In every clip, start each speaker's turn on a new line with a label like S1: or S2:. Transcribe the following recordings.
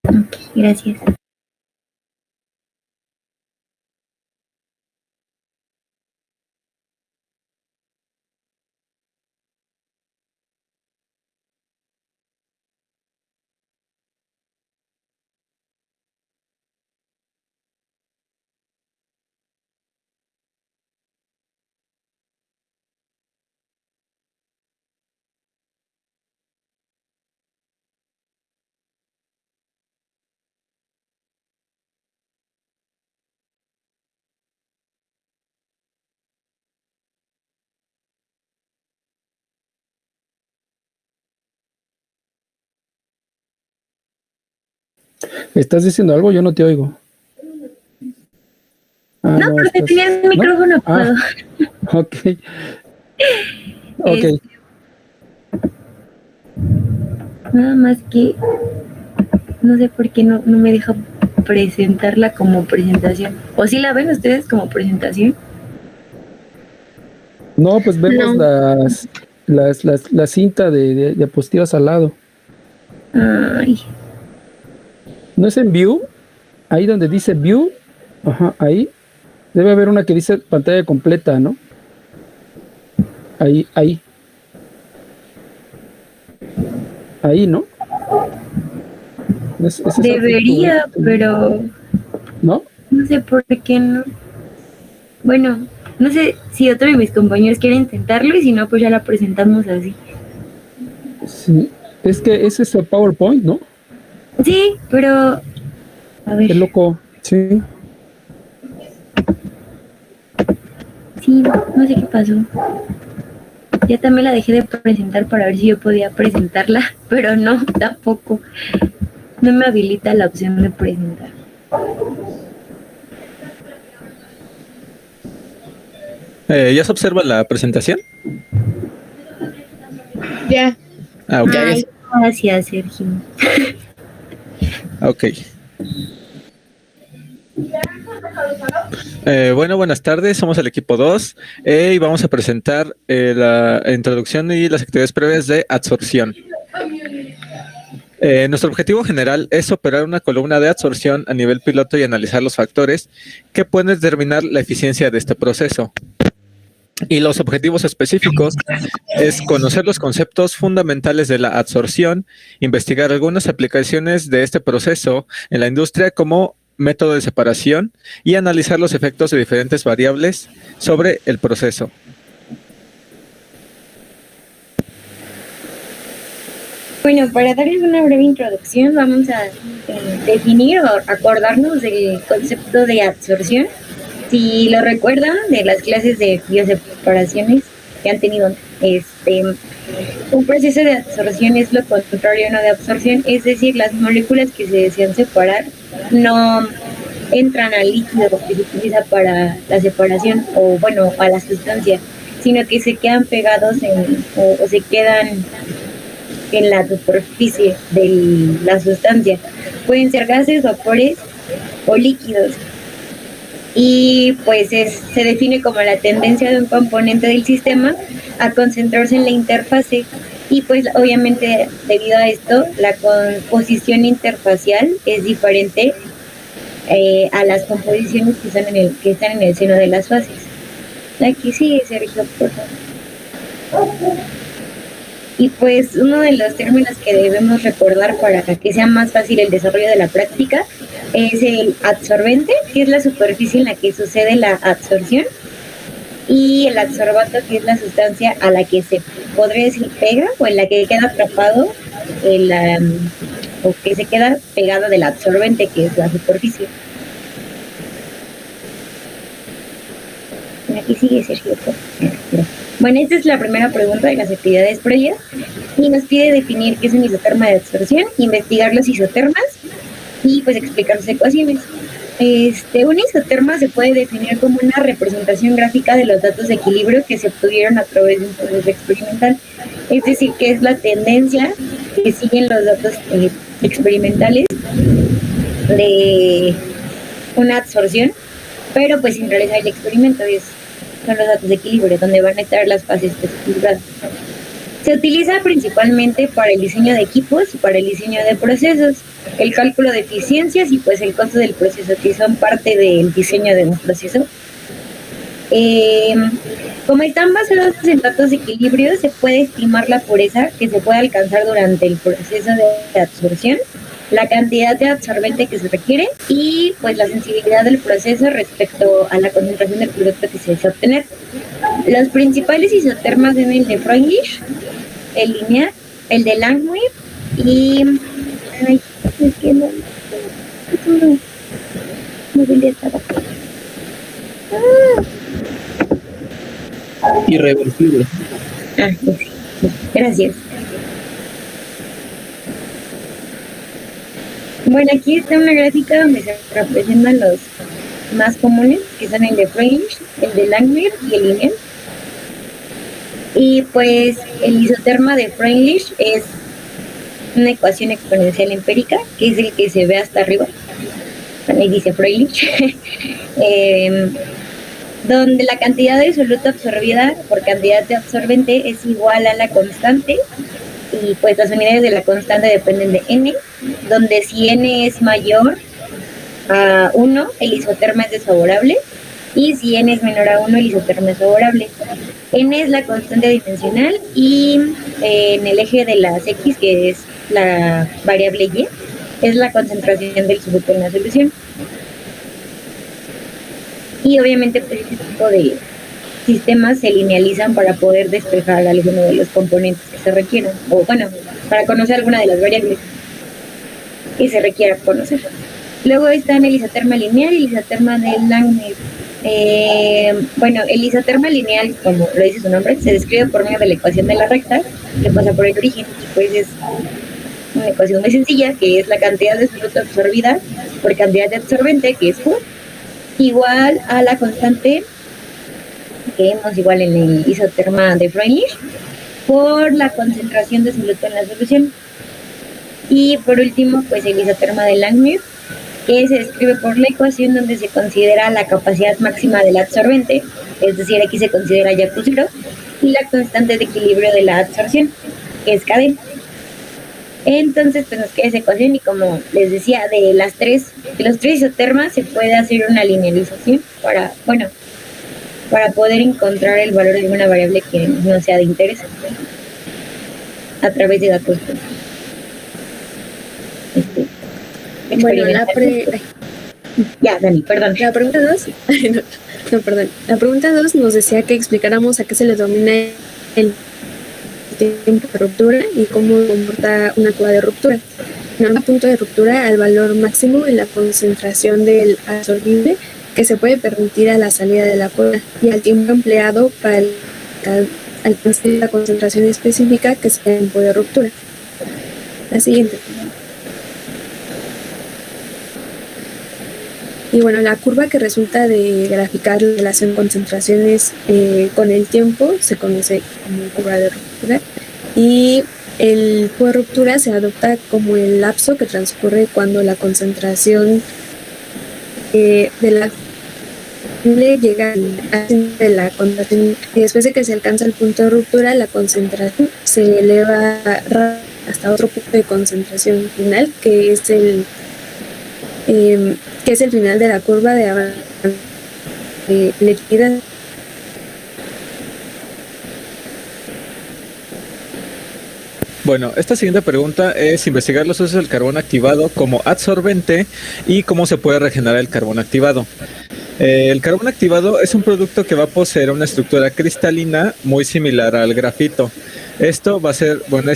S1: Ok, gracias.
S2: ¿Estás diciendo algo? Yo no te oigo.
S1: No, porque tenía el micrófono apagado.
S2: Ok. Ok.
S1: Nada más que no sé por qué no me deja presentarla como presentación. ¿O sí la ven ustedes como presentación?
S2: No, pues vemos la cinta de diapositivas al lado.
S1: Ay.
S2: ¿No es en View? Ahí donde dice View, ajá, ahí debe haber una que dice pantalla completa, ¿no? Ahí. Ahí, ¿no?
S1: Debería, pero
S2: ¿no?
S1: No sé por qué no. Bueno, no sé si otro de mis compañeros quiere intentarlo y si no, pues ya la presentamos así.
S2: Sí, es que ese es el PowerPoint, ¿no?
S1: Sí, pero a ver.
S2: Qué loco, sí.
S1: Sí, no sé qué pasó. Ya también la dejé de presentar para ver si yo podía presentarla, pero no, tampoco. No me habilita la opción de presentar.
S3: ¿Ya se observa la presentación?
S1: Ya.
S3: Ok.
S1: Ay, gracias, Sergio.
S3: Ok. Bueno, buenas tardes, somos el equipo 2 y vamos a presentar la introducción y las actividades previas de absorción. Nuestro objetivo general es operar una columna de absorción a nivel piloto y analizar los factores que pueden determinar la eficiencia de este proceso. Y los objetivos específicos es conocer los conceptos fundamentales de la absorción, investigar algunas aplicaciones de este proceso en la industria como método de separación y analizar los efectos de diferentes variables sobre el proceso.
S1: Bueno, para darles una breve introducción, vamos a definir o acordarnos del concepto de absorción. Si lo recuerdan de las clases de bioseparaciones que han tenido, un proceso de absorción es lo contrario a uno de absorción, es decir, las moléculas que se desean separar no entran al líquido que se utiliza para la separación o bueno, a la sustancia, sino que se quedan pegados o se quedan en la superficie de la sustancia. Pueden ser gases, vapores o líquidos. Y pues se define como la tendencia de un componente del sistema a concentrarse en la interfase. Y pues obviamente debido a esto la composición interfacial es diferente a las composiciones que están en el seno de las fases. Aquí sigue, Sergio, por favor. Y pues uno de los términos que debemos recordar para que sea más fácil el desarrollo de la práctica es el absorbente, que es la superficie en la que sucede la absorción, y el absorbato, que es la sustancia a la que se podría decir pega o en la que queda atrapado o que se queda pegado del absorbente, que es la superficie. Aquí sigue, Sergio. Bueno, esta es la primera pregunta de las actividades previas y nos pide definir qué es un isoterma de absorción, investigar los isotermas y pues explicar sus ecuaciones. Un isoterma se puede definir como una representación gráfica de los datos de equilibrio que se obtuvieron a través de un proceso experimental. Es decir, que es la tendencia que siguen los datos experimentales de una absorción, pero pues sin realizar el experimento. Son los datos de equilibrio, donde van a estar las fases desequilibradas. Se utiliza principalmente para el diseño de equipos y para el diseño de procesos. el cálculo de eficiencias y pues el costo del proceso, que son parte del diseño de un proceso. Como están basados en datos de equilibrio, se puede estimar la pureza que se puede alcanzar durante el proceso de absorción, la cantidad de absorbente que se requiere y pues la sensibilidad del proceso respecto a la concentración del producto que se desea obtener. Los principales isotermas son el de Freundlich, el lineal, el de Langmuir y... Ay, es que no voy a estar aquí.
S3: Irreversible.
S1: Sí. Gracias. Bueno, aquí está una gráfica donde se representan los más comunes, que son el de Freundlich, el de Langmuir y el lineal. Y pues el isoterma de Freundlich es una ecuación exponencial empírica, que es el que se ve hasta arriba. Bueno, ahí dice Freundlich. Donde la cantidad de soluto absorbida por cantidad de absorbente es igual a la constante, y pues las unidades de la constante dependen de n, donde si n es mayor a 1, el isoterma es desfavorable, y si n es menor a 1, el isoterma es favorable. N es la constante dimensional, y en el eje de las x, que es la variable y, es la concentración del soluto en la solución. Y obviamente pues este tipo de sistemas se linealizan para poder despejar alguno de los componentes que se requieran, o bueno, para conocer alguna de las variables que se requiera conocer. Luego están el isoterma lineal y el isoterma de Langmuir. Bueno, el isoterma lineal, como lo dice su nombre, se describe por medio de la ecuación de la recta que pasa por el origen, pues es una ecuación muy sencilla, que es la cantidad de soluto absorbida por cantidad de absorbente, que es Q, igual a la constante que vemos igual en el isoterma de Freundlich por la concentración de soluto en la solución. Y por último, pues el isoterma de Langmuir, que se describe por la ecuación donde se considera la capacidad máxima del absorbente, es decir, aquí se considera ya Q0, y la constante de equilibrio de la absorción, que es KD. Entonces, pues nos queda esa ecuación, y como les decía, de los tres isotermas se puede hacer una linealización para poder encontrar el valor de alguna variable que no sea de interés a través de datos.
S4: Bueno,
S1: Ya, Dani, perdón.
S4: La pregunta 2, perdón. La pregunta 2 nos decía que explicáramos a qué se le denomina el tiempo de ruptura y cómo comporta una curva de ruptura. En un punto de ruptura al valor máximo en la concentración del absorbible que se puede permitir a la salida de la curva, y al tiempo empleado para alcanzar la concentración específica que es el tiempo de ruptura. La siguiente. Y bueno, la curva que resulta de graficar la relación concentraciones con el tiempo se conoce como curva de ruptura, y el tiempo de ruptura se adopta como el lapso que transcurre cuando la concentración de la llega de la concentración, y después de que se alcanza el punto de ruptura, la concentración se eleva hasta otro punto de concentración final, que es el final de la curva de avance de liquidez.
S3: Bueno, esta siguiente pregunta es investigar los usos del carbón activado como adsorbente y cómo se puede regenerar el carbón activado. El carbón activado es un producto que va a poseer una estructura cristalina muy similar al grafito. Esto va a ser, bueno,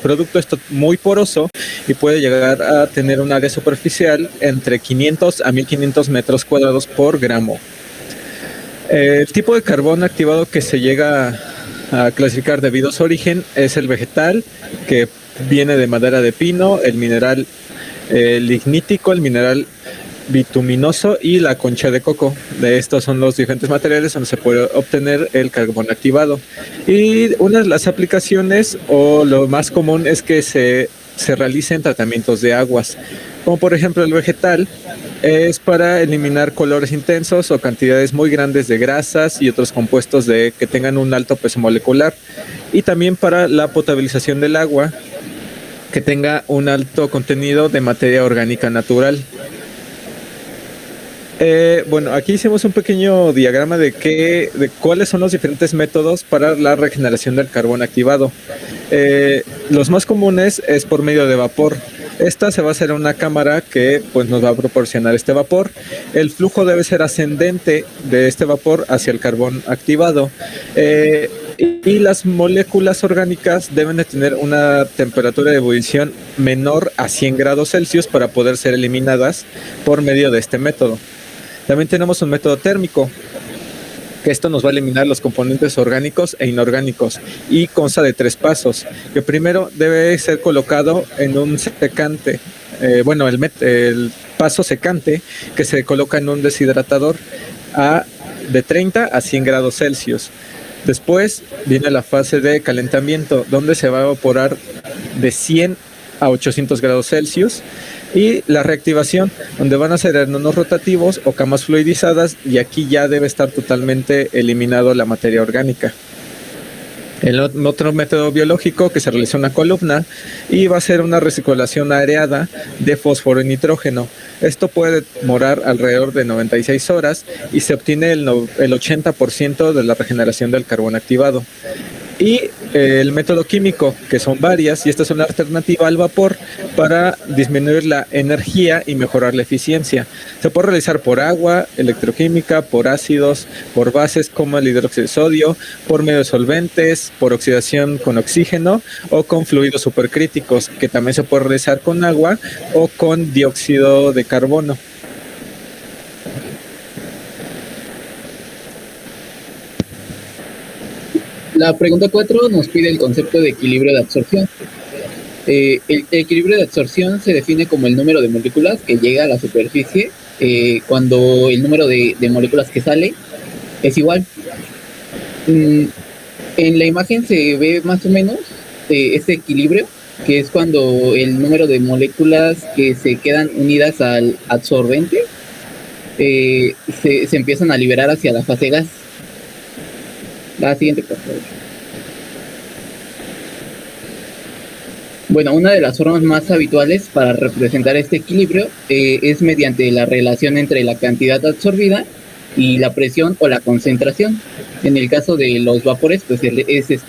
S3: producto es muy poroso y puede llegar a tener un área superficial entre 500 a 1500 metros cuadrados por gramo. El tipo de carbón activado que se llega a clasificar debido a su origen es el vegetal, que viene de madera de pino, el mineral lignítico, el mineral bituminoso y la concha de coco. De estos son los diferentes materiales donde se puede obtener el carbón activado. Y una de las aplicaciones, o lo más común, es que se realicen tratamientos de aguas, como por ejemplo el vegetal es para eliminar colores intensos o cantidades muy grandes de grasas y otros compuestos que tengan un alto peso molecular, y también para la potabilización del agua, que tenga un alto contenido de materia orgánica natural. Bueno, aquí hicimos un pequeño diagrama de cuáles son los diferentes métodos para la regeneración del carbón activado. Los más comunes es por medio de vapor. Esta se va a hacer en una cámara que pues, nos va a proporcionar este vapor. El flujo debe ser ascendente de este vapor hacia el carbón activado. Y las moléculas orgánicas deben de tener una temperatura de ebullición menor a 100 grados Celsius para poder ser eliminadas por medio de este método. También tenemos un método térmico, que esto nos va a eliminar los componentes orgánicos e inorgánicos y consta de 3 pasos. Que primero debe ser colocado en un secante, el paso secante que se coloca en un deshidratador de 30 a 100 grados Celsius. Después viene la fase de calentamiento, donde se va a evaporar de 100 a 800 grados Celsius. Y la reactivación, donde van a ser hermanos rotativos o camas fluidizadas, y aquí ya debe estar totalmente eliminado la materia orgánica. El otro método biológico que se realiza una columna y va a ser una recirculación areada de fósforo y nitrógeno. Esto puede demorar alrededor de 96 horas y se obtiene el 80% de la regeneración del carbón activado. Y el método químico, que son varias, y esta es una alternativa al vapor para disminuir la energía y mejorar la eficiencia. Se puede realizar por agua, electroquímica, por ácidos, por bases como el hidróxido de sodio, por medio de solventes, por oxidación con oxígeno o con fluidos supercríticos, que también se puede realizar con agua o con dióxido de carbono.
S5: La pregunta 4 nos pide el concepto de equilibrio de absorción. El equilibrio de absorción se define como el número de moléculas que llega a la superficie cuando el número de moléculas que sale es igual. En la imagen se ve más o menos este equilibrio, que es cuando el número de moléculas que se quedan unidas al absorbente se empiezan a liberar hacia la fase gas. La siguiente, por favor. Bueno, una de las formas más habituales para representar este equilibrio es mediante la relación entre la cantidad absorbida y la presión o la concentración. En el caso de los vapores, pues es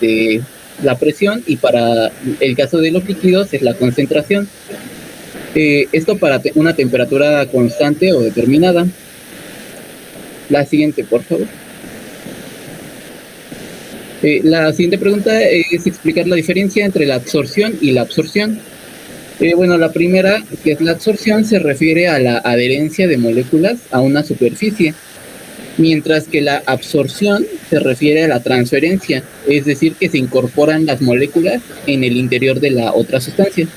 S5: la presión, y para el caso de los líquidos es la concentración. Esto para una temperatura constante o determinada. La siguiente, por favor. La siguiente pregunta es explicar la diferencia entre la absorción y la absorción. Bueno, la primera, que es la absorción, se refiere a la adherencia de moléculas a una superficie, mientras que la absorción se refiere a la transferencia, es decir, que se incorporan las moléculas en el interior de la otra sustancia.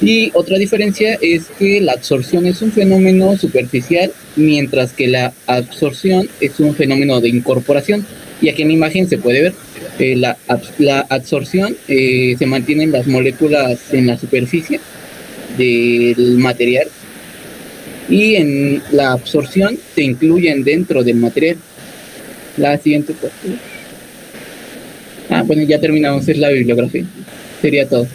S5: Y otra diferencia es que la absorción es un fenómeno superficial, mientras que la absorción es un fenómeno de incorporación. Y aquí en la imagen se puede ver la absorción, se mantienen las moléculas en la superficie del material, y en la absorción se incluyen dentro del material. La siguiente, por favor. Bueno, ya terminamos, es la bibliografía. Sería todo.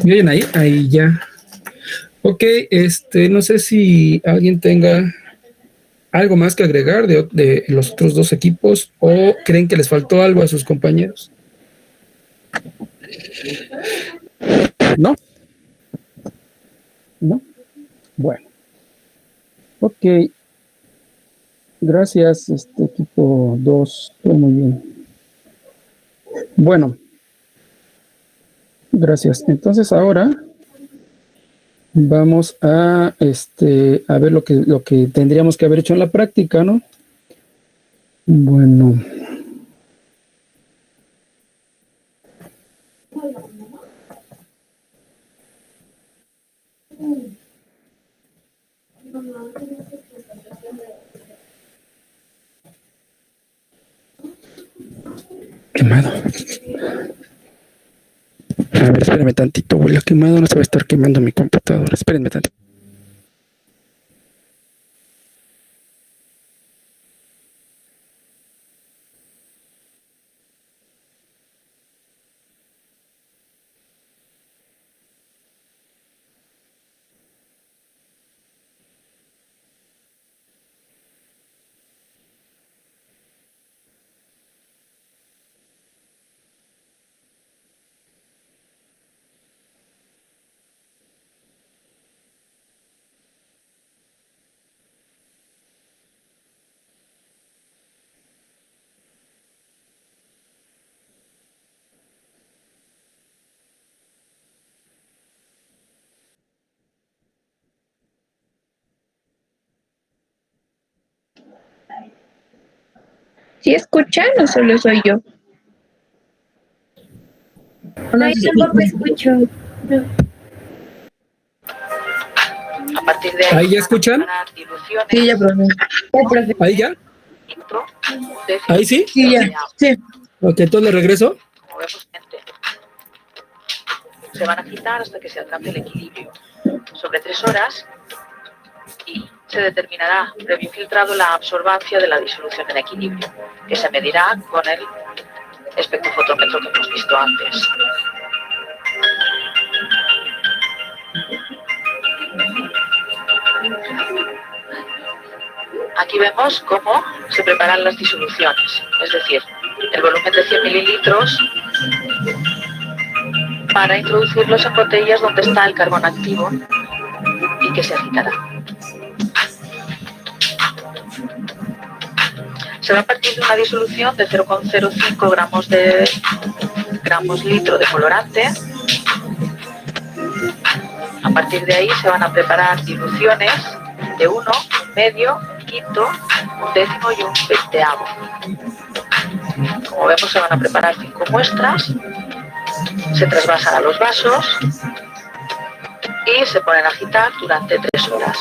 S2: Bien, ahí ya. Ok, no sé si alguien tenga algo más que agregar de los otros dos equipos, o creen que les faltó algo a sus compañeros. ¿No? ¿No? Bueno. Ok. Gracias, equipo 2. Todo muy bien. Bueno. Gracias. Entonces ahora vamos a ver lo que tendríamos que haber hecho en la práctica, ¿no? Bueno. quemado. A ver, espérenme tantito, huele a quemado, no se va a estar quemando mi computadora. Espérenme tantito.
S6: ¿Sí escuchan o solo soy yo?
S1: No, yo tampoco escucho. No.
S7: A partir de
S2: ¿Ahí ya escuchan?
S6: Sí, ya, profe.
S1: Profe.
S2: ¿Ahí ya? ¿Ahí sí?
S6: Sí, ya. Sí.
S2: Ok, entonces le regreso.
S7: Como vemos, gente, se van a agitar hasta que se alcance el equilibrio sobre 3 horas y se determinará, previo filtrado, la absorbancia de la disolución en equilibrio, que se medirá con el espectrofotómetro que hemos visto antes. Aquí vemos cómo se preparan las disoluciones, es decir, el volumen de 100 mililitros para introducirlos en botellas donde está el carbón activo y que se agitará. Se va a partir de una disolución de 0,05 gramos litro de colorante. A partir de ahí se van a preparar diluciones de 1, medio, quinto, un décimo y un veinteavo. Como vemos, se van a preparar 5 muestras, se trasvasan a los vasos y se ponen a agitar durante 3 horas.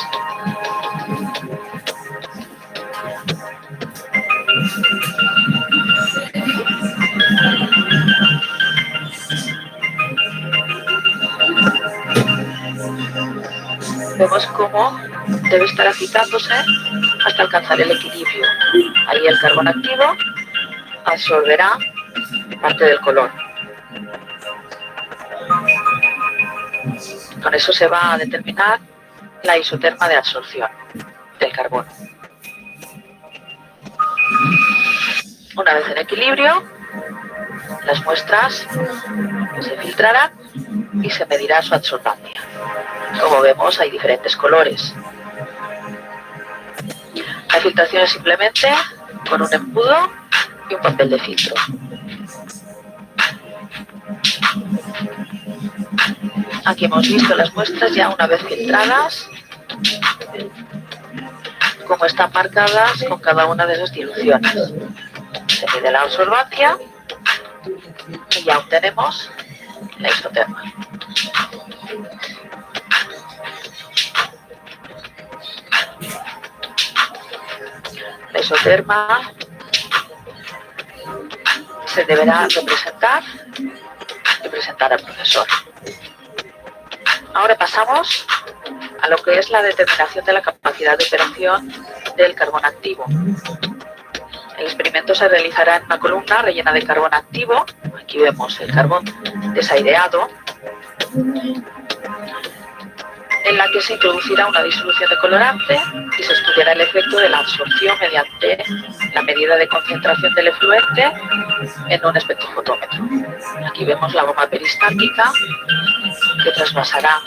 S7: Vemos cómo debe estar agitándose hasta alcanzar el equilibrio. Ahí el carbón activo absorberá parte del color. Con eso se va a determinar la isoterma de absorción del carbono. Una vez en equilibrio, las muestras se filtrarán y se medirá su absorbancia. Como vemos, hay diferentes colores. La filtración es simplemente con un embudo y un papel de filtro. Aquí hemos visto las muestras ya una vez filtradas, como están marcadas con cada una de esas diluciones. Se mide la absorbancia y ya obtenemos la isoterma. La isoterma se deberá representar y presentar al profesor. Ahora pasamos a lo que es la determinación de la capacidad de operación del carbón activo. El experimento se realizará en una columna rellena de carbón activo. Aquí vemos el carbón desaireado, en la que se introducirá una disolución de colorante y se estudiará el efecto de la absorción mediante la medida de concentración del efluente en un espectrofotómetro. Aquí vemos la goma peristáltica que trasvasará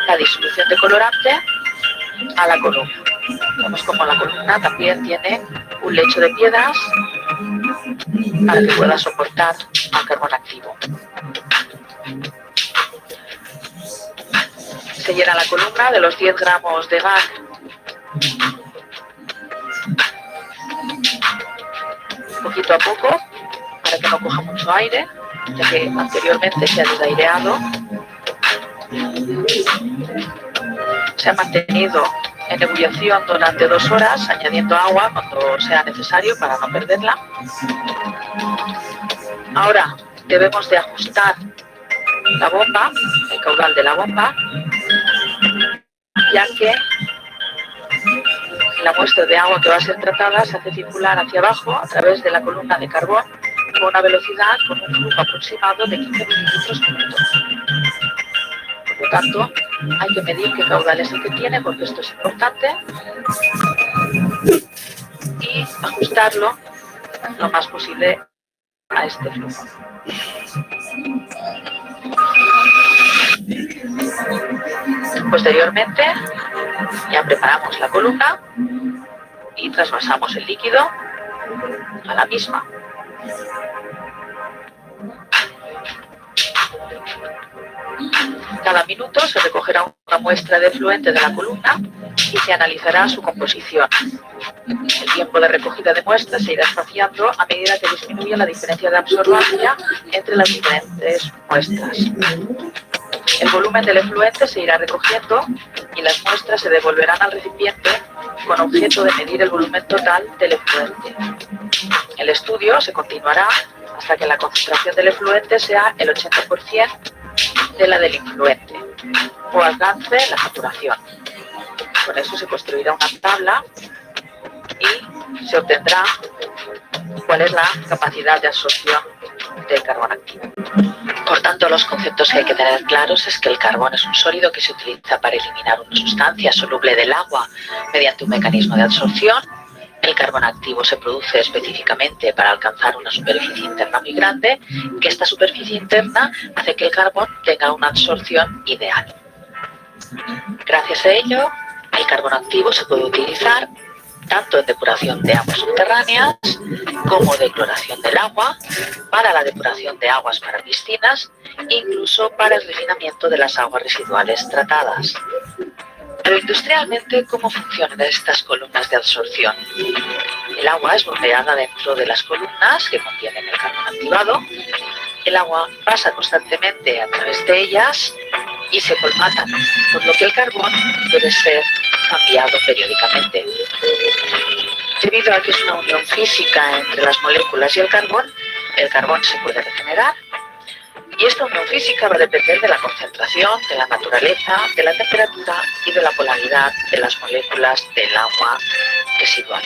S7: la disolución de colorante a la columna. Vemos como la columna también tiene un lecho de piedras para que pueda soportar al carbón activo. Se llena la columna de los 10 gramos de gas poquito a poco para que no coja mucho aire, ya que anteriormente se ha desaireado. Se ha mantenido en ebullición durante 2 horas, añadiendo agua cuando sea necesario para no perderla. Ahora debemos de ajustar la bomba, el caudal de la bomba, ya que la muestra de agua que va a ser tratada se hace circular hacia abajo a través de la columna de carbón con una velocidad, con un flujo aproximado de 15 mililitros minuto. Por lo tanto, hay que medir qué caudal es el que tiene, porque esto es importante, y ajustarlo lo más posible a este flujo. Posteriormente, ya preparamos la columna y trasvasamos el líquido a la misma. Cada minuto se recogerá una muestra de efluente de la columna y se analizará su composición. El tiempo de recogida de muestras se irá espaciando a medida que disminuye la diferencia de absorbancia entre las diferentes muestras. El volumen del efluente se irá recogiendo y las muestras se devolverán al recipiente con objeto de medir el volumen total del efluente. El estudio se continuará hasta que la concentración del efluente sea el 80% de la del influente o alcance la saturación. Con eso se construirá una tabla y se obtendrá cuál es la capacidad de absorción del carbón activo. Por tanto, los conceptos que hay que tener claros es que el carbón es un sólido que se utiliza para eliminar una sustancia soluble del agua mediante un mecanismo de absorción. El carbón activo se produce específicamente para alcanzar una superficie interna muy grande, que esta superficie interna hace que el carbón tenga una absorción ideal. Gracias a ello, el carbón activo se puede utilizar tanto en depuración de aguas subterráneas como de cloración del agua, para la depuración de aguas para piscinas e incluso para el refinamiento de las aguas residuales tratadas. Pero industrialmente, ¿cómo funcionan estas columnas de absorción? El agua es bombeada dentro de las columnas que contienen el carbón activado. El agua pasa constantemente a través de ellas y se colmatan, por lo que el carbón debe ser cambiado periódicamente. Debido a que es una unión física entre las moléculas y el carbón se puede regenerar. Y esta unión física va a depender de la concentración, de la naturaleza, de la temperatura y de la polaridad de las moléculas del agua residual.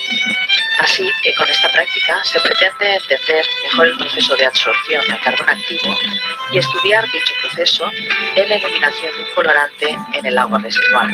S7: Así que con esta práctica se pretende entender mejor el proceso de absorción del carbón activo y estudiar dicho proceso en la eliminación de un colorante en el agua residual.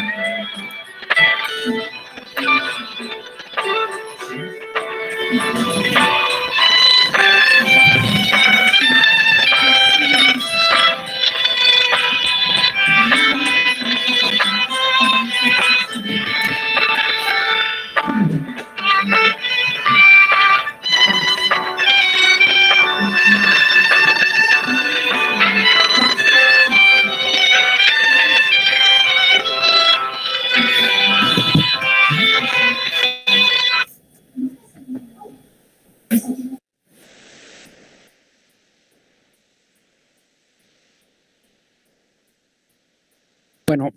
S2: Bueno,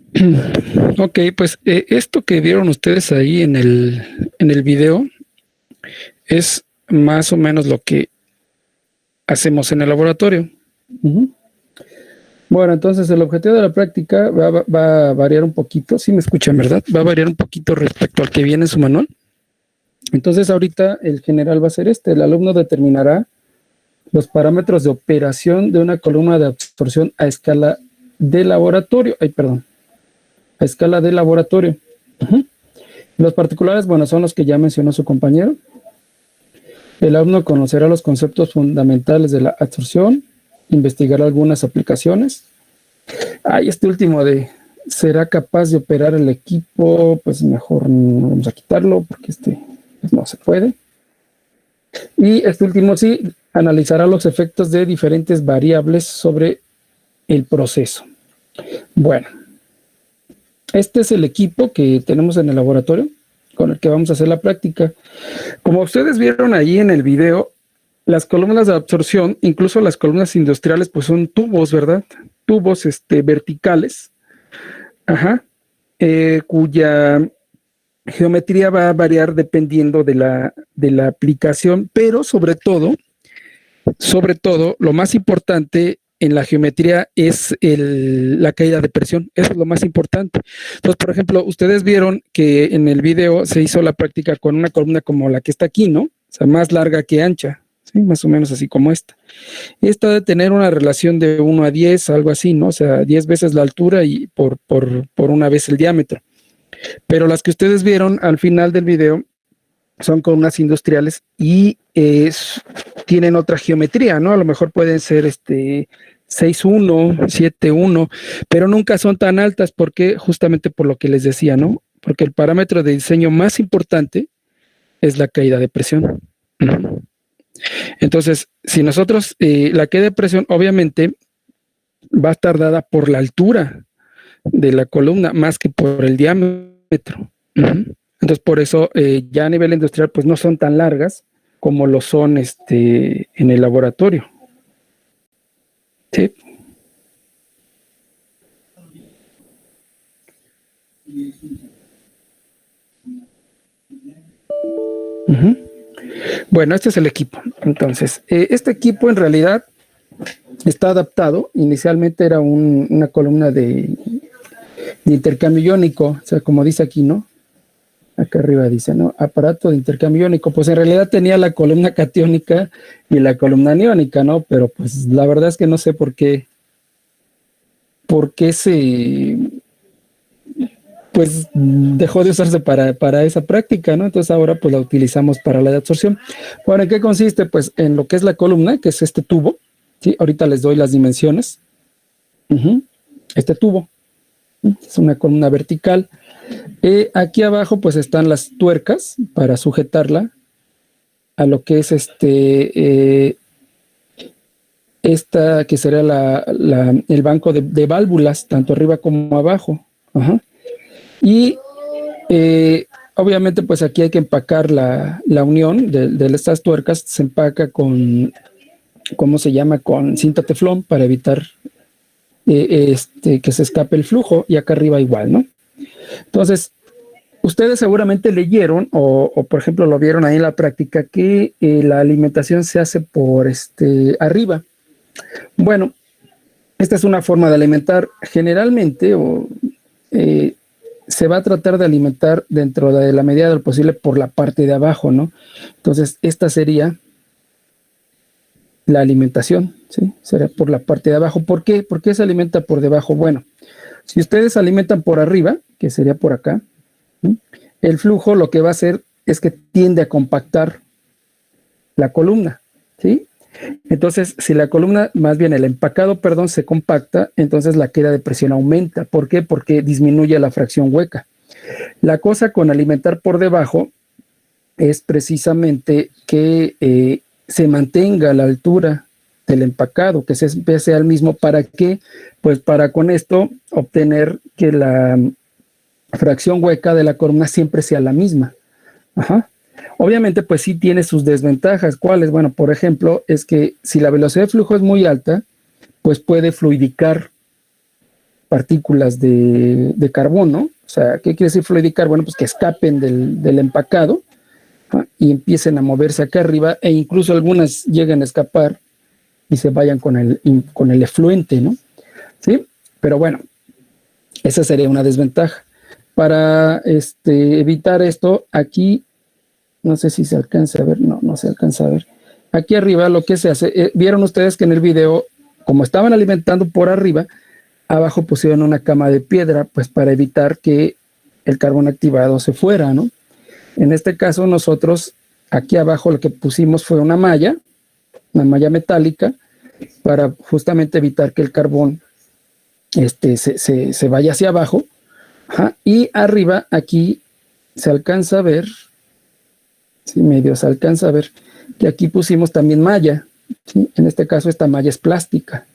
S2: ok, pues esto que vieron ustedes ahí en el video es más o menos lo que hacemos en el laboratorio. Ujú. Bueno, entonces el objetivo de la práctica va a variar un poquito, sí me escuchan, ¿verdad? Va a variar un poquito respecto al que viene en su manual. Entonces ahorita el general va a ser el alumno determinará los parámetros de operación de una columna de absorción a escala de laboratorio, a escala de laboratorio. Uh-huh. Los particulares, bueno, son los que ya mencionó su compañero. El alumno conocerá los conceptos fundamentales de la absorción, investigará algunas aplicaciones. Este último ¿será capaz de operar el equipo? Pues mejor no vamos a quitarlo porque pues no se puede. Y este último sí, analizará los efectos de diferentes variables sobre el proceso. Bueno, este es el equipo que tenemos en el laboratorio con el que vamos a hacer la práctica. Como ustedes vieron ahí en el video, las columnas de absorción, incluso las columnas industriales, pues son tubos, ¿verdad? Tubos verticales, cuya geometría va a variar dependiendo de la aplicación, pero sobre todo sobre todo, lo más importante en la geometría es la caída de presión. Eso es lo más importante. Entonces, por ejemplo, ustedes vieron que en el video se hizo la práctica con una columna como la que está aquí, ¿no? O sea, más larga que ancha, ¿sí? Más o menos así como esta. Esta de tener una relación de 1 a 10, algo así, ¿no? O sea, 10 veces la altura y por una vez el diámetro. Pero las que ustedes vieron al final del video son columnas industriales y tienen otra geometría, ¿no? A lo mejor pueden ser 6'1", 7'1", pero nunca son tan altas porque justamente por lo que les decía, ¿no? Porque el parámetro de diseño más importante es la caída de presión. Entonces, si nosotros, la caída de presión obviamente va a estar dada por la altura de la columna más que por el diámetro. Entonces, por eso ya a nivel industrial, pues no son tan largas como lo son en el laboratorio. Sí. Bueno, este es el equipo. Entonces, este equipo en realidad está adaptado. Inicialmente era una columna de intercambio iónico, o sea, como dice aquí, ¿no? Acá arriba dice, ¿no? Aparato de intercambio iónico. Pues en realidad tenía la columna catiónica y la columna aniónica, ¿no? Pero pues la verdad es que no sé por qué pues dejó de usarse para esa práctica, ¿no? Entonces ahora pues la utilizamos para la de absorción. Bueno, ¿en qué consiste? Pues en lo que es la columna, que es este tubo, ¿sí? Ahorita les doy las dimensiones. Este tubo. Es una columna vertical. Aquí abajo pues están las tuercas para sujetarla a lo que es esta que sería el banco de válvulas, tanto arriba como abajo. Y obviamente pues aquí hay que empacar la unión de estas tuercas. Se empaca con, ¿cómo se llama? Con cinta teflón para evitar que se escape el flujo, y acá arriba igual, ¿no? Entonces, ustedes seguramente leyeron o por ejemplo lo vieron ahí en la práctica que la alimentación se hace por arriba. Bueno, esta es una forma de alimentar. Generalmente se va a tratar de alimentar dentro de la medida de lo posible por la parte de abajo, ¿no? Entonces, esta sería la alimentación, ¿sí? Sería por la parte de abajo. ¿Por qué? ¿Por qué se alimenta por debajo? Bueno, si ustedes alimentan por arriba, que sería por acá, ¿sí? El flujo lo que va a hacer es que tiende a compactar la columna, ¿sí? Entonces, si la columna, más bien el empacado, perdón, se compacta, entonces la caída de presión aumenta. ¿Por qué? Porque disminuye la fracción hueca. La cosa con alimentar por debajo es precisamente que se mantenga la altura del empacado, que sea el mismo. ¿Para qué? Pues para con esto obtener que la fracción hueca de la columna siempre sea la misma. Obviamente, pues sí tiene sus desventajas. ¿Cuáles? Bueno, por ejemplo, es que si la velocidad de flujo es muy alta, pues puede fluidicar partículas de carbono. O sea, ¿qué quiere decir fluidicar? Bueno, pues que escapen del empacado y empiecen a moverse acá arriba, e incluso algunas lleguen a escapar y se vayan con el efluente, ¿no? ¿Sí? Pero bueno, esa sería una desventaja. Para evitar esto, aquí, no sé si se alcanza a ver, no se alcanza a ver. Aquí arriba lo que se hace, vieron ustedes que en el video, como estaban alimentando por arriba, abajo pusieron una cama de piedra, pues para evitar que el carbón activado se fuera, ¿no? En este caso nosotros, aquí abajo lo que pusimos fue una malla metálica, para justamente evitar que el carbón se vaya hacia abajo. Y arriba, aquí se alcanza a ver, sí, medio se alcanza a ver, que aquí pusimos también malla, ¿sí? En este caso esta malla es plástica,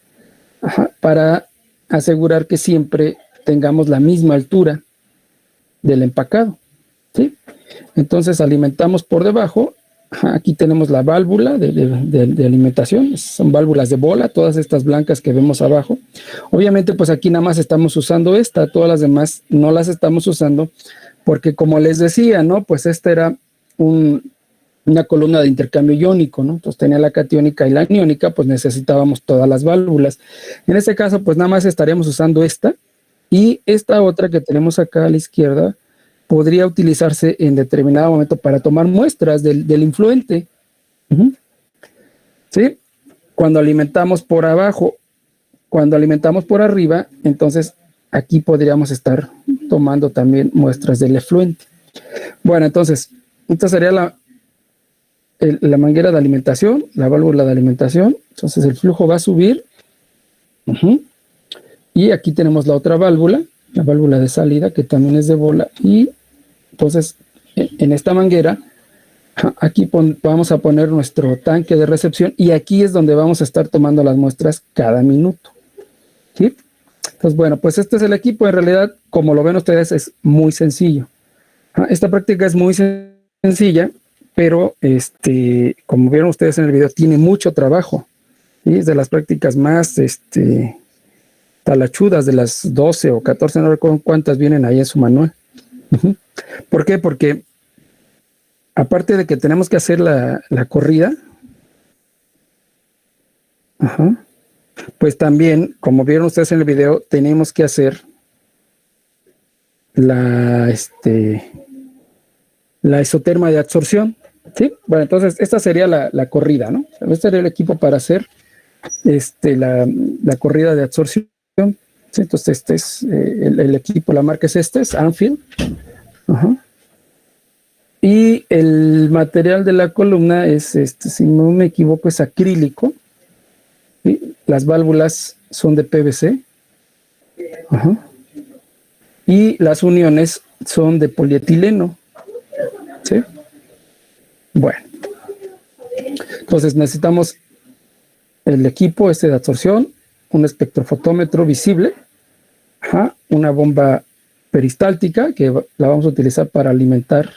S2: para asegurar que siempre tengamos la misma altura del empacado, ¿sí? Entonces alimentamos por debajo. Aquí tenemos la válvula de alimentación, son válvulas de bola, todas estas blancas que vemos abajo. Obviamente pues aquí nada más estamos usando esta, todas las demás no las estamos usando porque, como les decía, ¿no? Pues este era un una columna de intercambio iónico, ¿no? Entonces tenía la catiónica y la aniónica, pues necesitábamos todas las válvulas. En este caso, pues nada más estaríamos usando esta, y esta otra que tenemos acá a la izquierda podría utilizarse en determinado momento para tomar muestras del influente. ¿Sí? Cuando alimentamos por abajo, cuando alimentamos por arriba, entonces aquí podríamos estar tomando también muestras del efluente. Bueno, entonces, esta sería la manguera de alimentación, la válvula de alimentación. Entonces el flujo va a subir. Y aquí tenemos la otra válvula, la válvula de salida, que también es de bola. Y entonces, en esta manguera, aquí vamos a poner nuestro tanque de recepción, y aquí es donde vamos a estar tomando las muestras cada minuto. ¿Sí? Entonces, bueno, pues este es el equipo. En realidad, como lo ven ustedes, es muy sencillo. Esta práctica es muy sencilla, pero como vieron ustedes en el video, tiene mucho trabajo. ¿Sí? Es de las prácticas más talachudas, de las 12 o 14, no recuerdo cuántas vienen ahí en su manual. ¿Por qué? Porque aparte de que tenemos que hacer la corrida, pues también, como vieron ustedes en el video, tenemos que hacer la isoterma de absorción. ¿Sí? Bueno, entonces esta sería la corrida, ¿no? Este sería el equipo para hacer la corrida de absorción. ¿Sí? Entonces este es el equipo, la marca es Anfield. Y el material de la columna es, si no me equivoco, es acrílico. ¿Sí? Las válvulas son de PVC. Y las uniones son de polietileno. ¿Sí? Bueno. Entonces necesitamos el equipo de absorción, un espectrofotómetro visible, una bomba peristáltica que la vamos a utilizar para alimentar,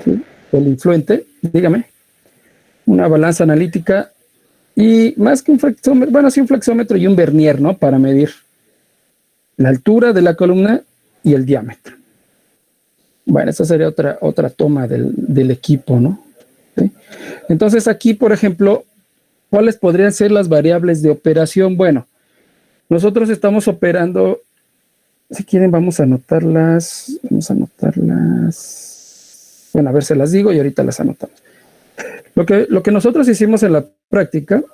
S2: ¿sí?, el influente, dígame, una balanza analítica y más que un flexómetro, bueno, sí, un flexómetro y un vernier, ¿no?, para medir la altura de la columna y el diámetro. Bueno, esa sería otra toma del equipo, ¿no? ¿Sí? Entonces aquí, por ejemplo, ¿cuáles podrían ser las variables de operación? Bueno, nosotros estamos operando, si quieren vamos a anotarlas. Bueno, a ver, se las digo y ahorita las anotamos. Lo que nosotros hicimos en la práctica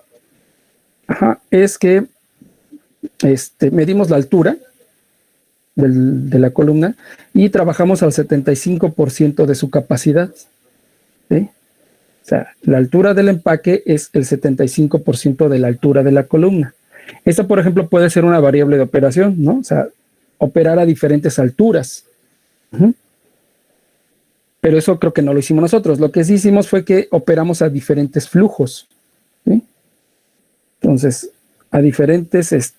S2: es que medimos la altura de la columna y trabajamos al 75% de su capacidad. ¿Sí? O sea, la altura del empaque es el 75% de la altura de la columna. Esta, por ejemplo, puede ser una variable de operación, ¿no? O sea, operar a diferentes alturas. Pero eso creo que no lo hicimos nosotros. Lo que sí hicimos fue que operamos a diferentes flujos. ¿Sí? Entonces, a diferentes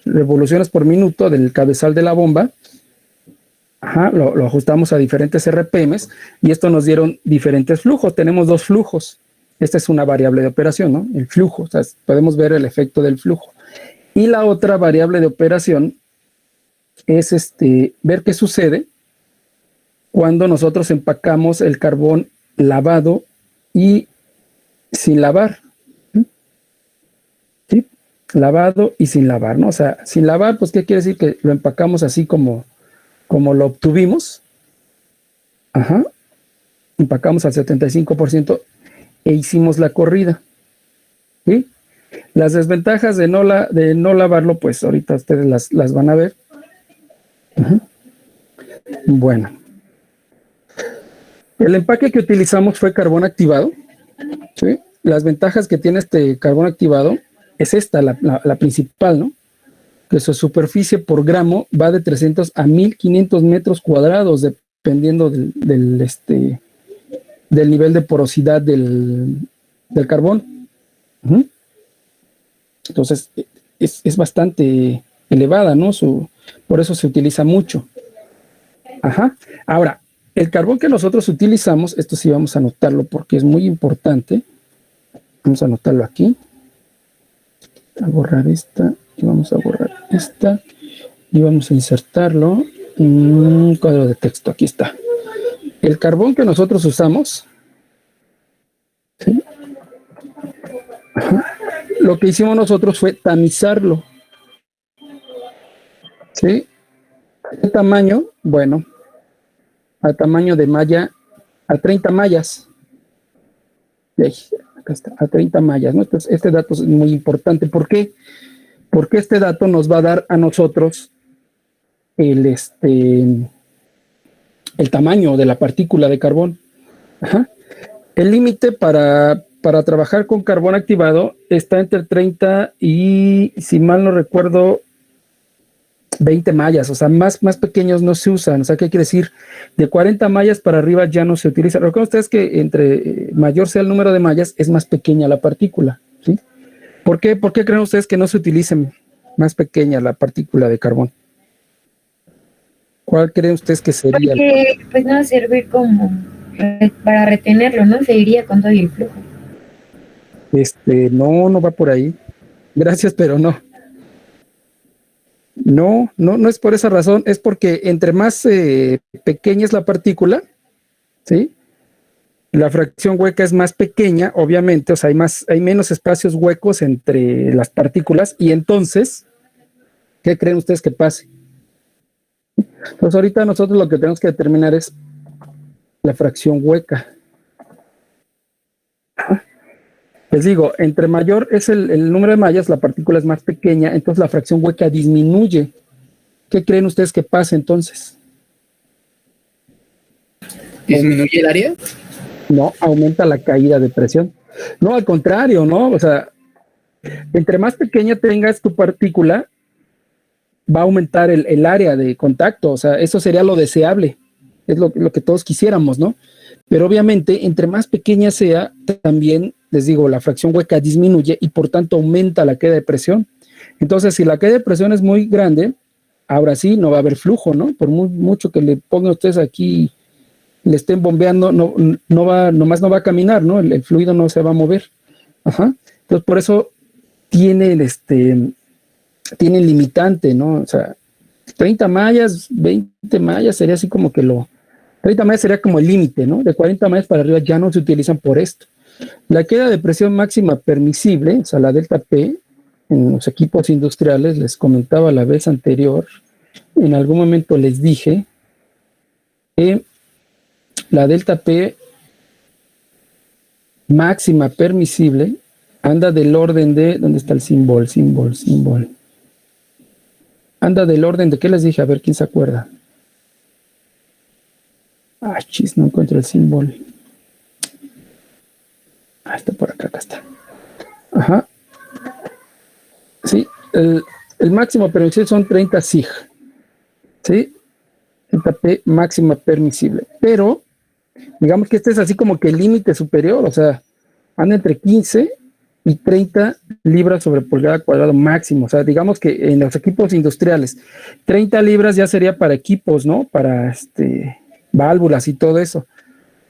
S2: revoluciones por minuto del cabezal de la bomba, lo ajustamos a diferentes RPMs y esto nos dieron diferentes flujos. Tenemos dos flujos. Esta es una variable de operación, ¿no? El flujo, o sea, podemos ver el efecto del flujo. Y la otra variable de operación es ver qué sucede cuando nosotros empacamos el carbón lavado y sin lavar. ¿Sí? Lavado y sin lavar, ¿no? O sea, sin lavar, pues, ¿qué quiere decir? Que lo empacamos así como lo obtuvimos. Empacamos al 75% e hicimos la corrida. ¿Sí? Las desventajas de no lavarlo, pues ahorita ustedes las van a ver. Bueno. El empaque que utilizamos fue carbón activado. ¿Sí? Las ventajas que tiene este carbón activado es esta, la principal, ¿no? Que su superficie por gramo va de 300 a 1500 metros cuadrados, dependiendo del nivel de porosidad del carbón. Entonces, es bastante elevada, ¿no? Por eso se utiliza mucho. Ahora, el carbón que nosotros utilizamos, esto sí vamos a anotarlo porque es muy importante. Vamos a anotarlo aquí. A borrar esta y vamos a borrar esta y vamos a insertarlo en un cuadro de texto. Aquí está. El carbón que nosotros usamos Lo que hicimos nosotros fue tamizarlo. ¿Sí? ¿Qué tamaño? Bueno, a tamaño de malla, a 30 mallas. Acá está, a 30 mallas, ¿no? Entonces, este dato es muy importante. ¿Por qué? Porque este dato nos va a dar a nosotros el tamaño de la partícula de carbón. Ajá. El límite para trabajar con carbón activado está entre 30 y, si mal no recuerdo, 20 mallas, o sea, más pequeños no se usan. O sea, ¿qué quiere decir? De 40 mallas para arriba ya no se utiliza. Recuerden ustedes que entre mayor sea el número de mallas, es más pequeña la partícula, ¿sí? ¿Por qué creen ustedes que no se utilicen más pequeña la partícula de carbón? ¿Cuál creen ustedes que sería?
S1: Porque pues no va a servir como para retenerlo, ¿no? Se iría con todo y el flujo.
S2: No va por ahí. Gracias, pero no. No es por esa razón, es porque entre más pequeña es la partícula, ¿sí? La fracción hueca es más pequeña, obviamente, o sea, hay menos espacios huecos entre las partículas, y entonces, ¿qué creen ustedes que pase? Entonces, ahorita nosotros lo que tenemos que determinar es la fracción hueca. Les digo, entre mayor es el número de mallas, la partícula es más pequeña, entonces la fracción hueca disminuye. ¿Qué creen ustedes que pasa entonces?
S5: ¿Disminuye el área?
S2: No, aumenta la caída de presión. No, al contrario, ¿no? O sea, entre más pequeña tengas tu partícula, va a aumentar el área de contacto. O sea, eso sería lo deseable. Es lo que todos quisiéramos, ¿no? Pero obviamente, entre más pequeña sea, también, les digo, la fracción hueca disminuye y por tanto aumenta la caída de presión. Entonces, si la caída de presión es muy grande, ahora sí no va a haber flujo, ¿no? Por mucho que le pongan ustedes aquí, le estén bombeando, nomás no va a caminar, ¿no? El fluido no se va a mover. Ajá. Entonces, por eso tienen limitante, ¿no? O sea, 30 mallas, 20 mallas sería así como que 30 mallas sería como el límite, ¿no? De 40 mallas para arriba ya no se utilizan por esto. La caída de presión máxima permisible, o sea, la delta P, en los equipos industriales, les comentaba la vez anterior, en algún momento les dije que la delta P máxima permisible anda del orden de, ¿dónde está el símbolo? Anda del orden de, ¿qué les dije? A ver, ¿quién se acuerda? Chis, no encuentro el símbolo. Está por acá está. Ajá. Sí, el máximo permisible son 30 sig. ¿Sí? Delta P máxima permisible. Pero, digamos que este es así como que el límite superior, o sea, anda entre 15 y 30 libras sobre pulgada cuadrado máximo. O sea, digamos que en los equipos industriales, 30 libras ya sería para equipos, ¿no? Para válvulas y todo eso.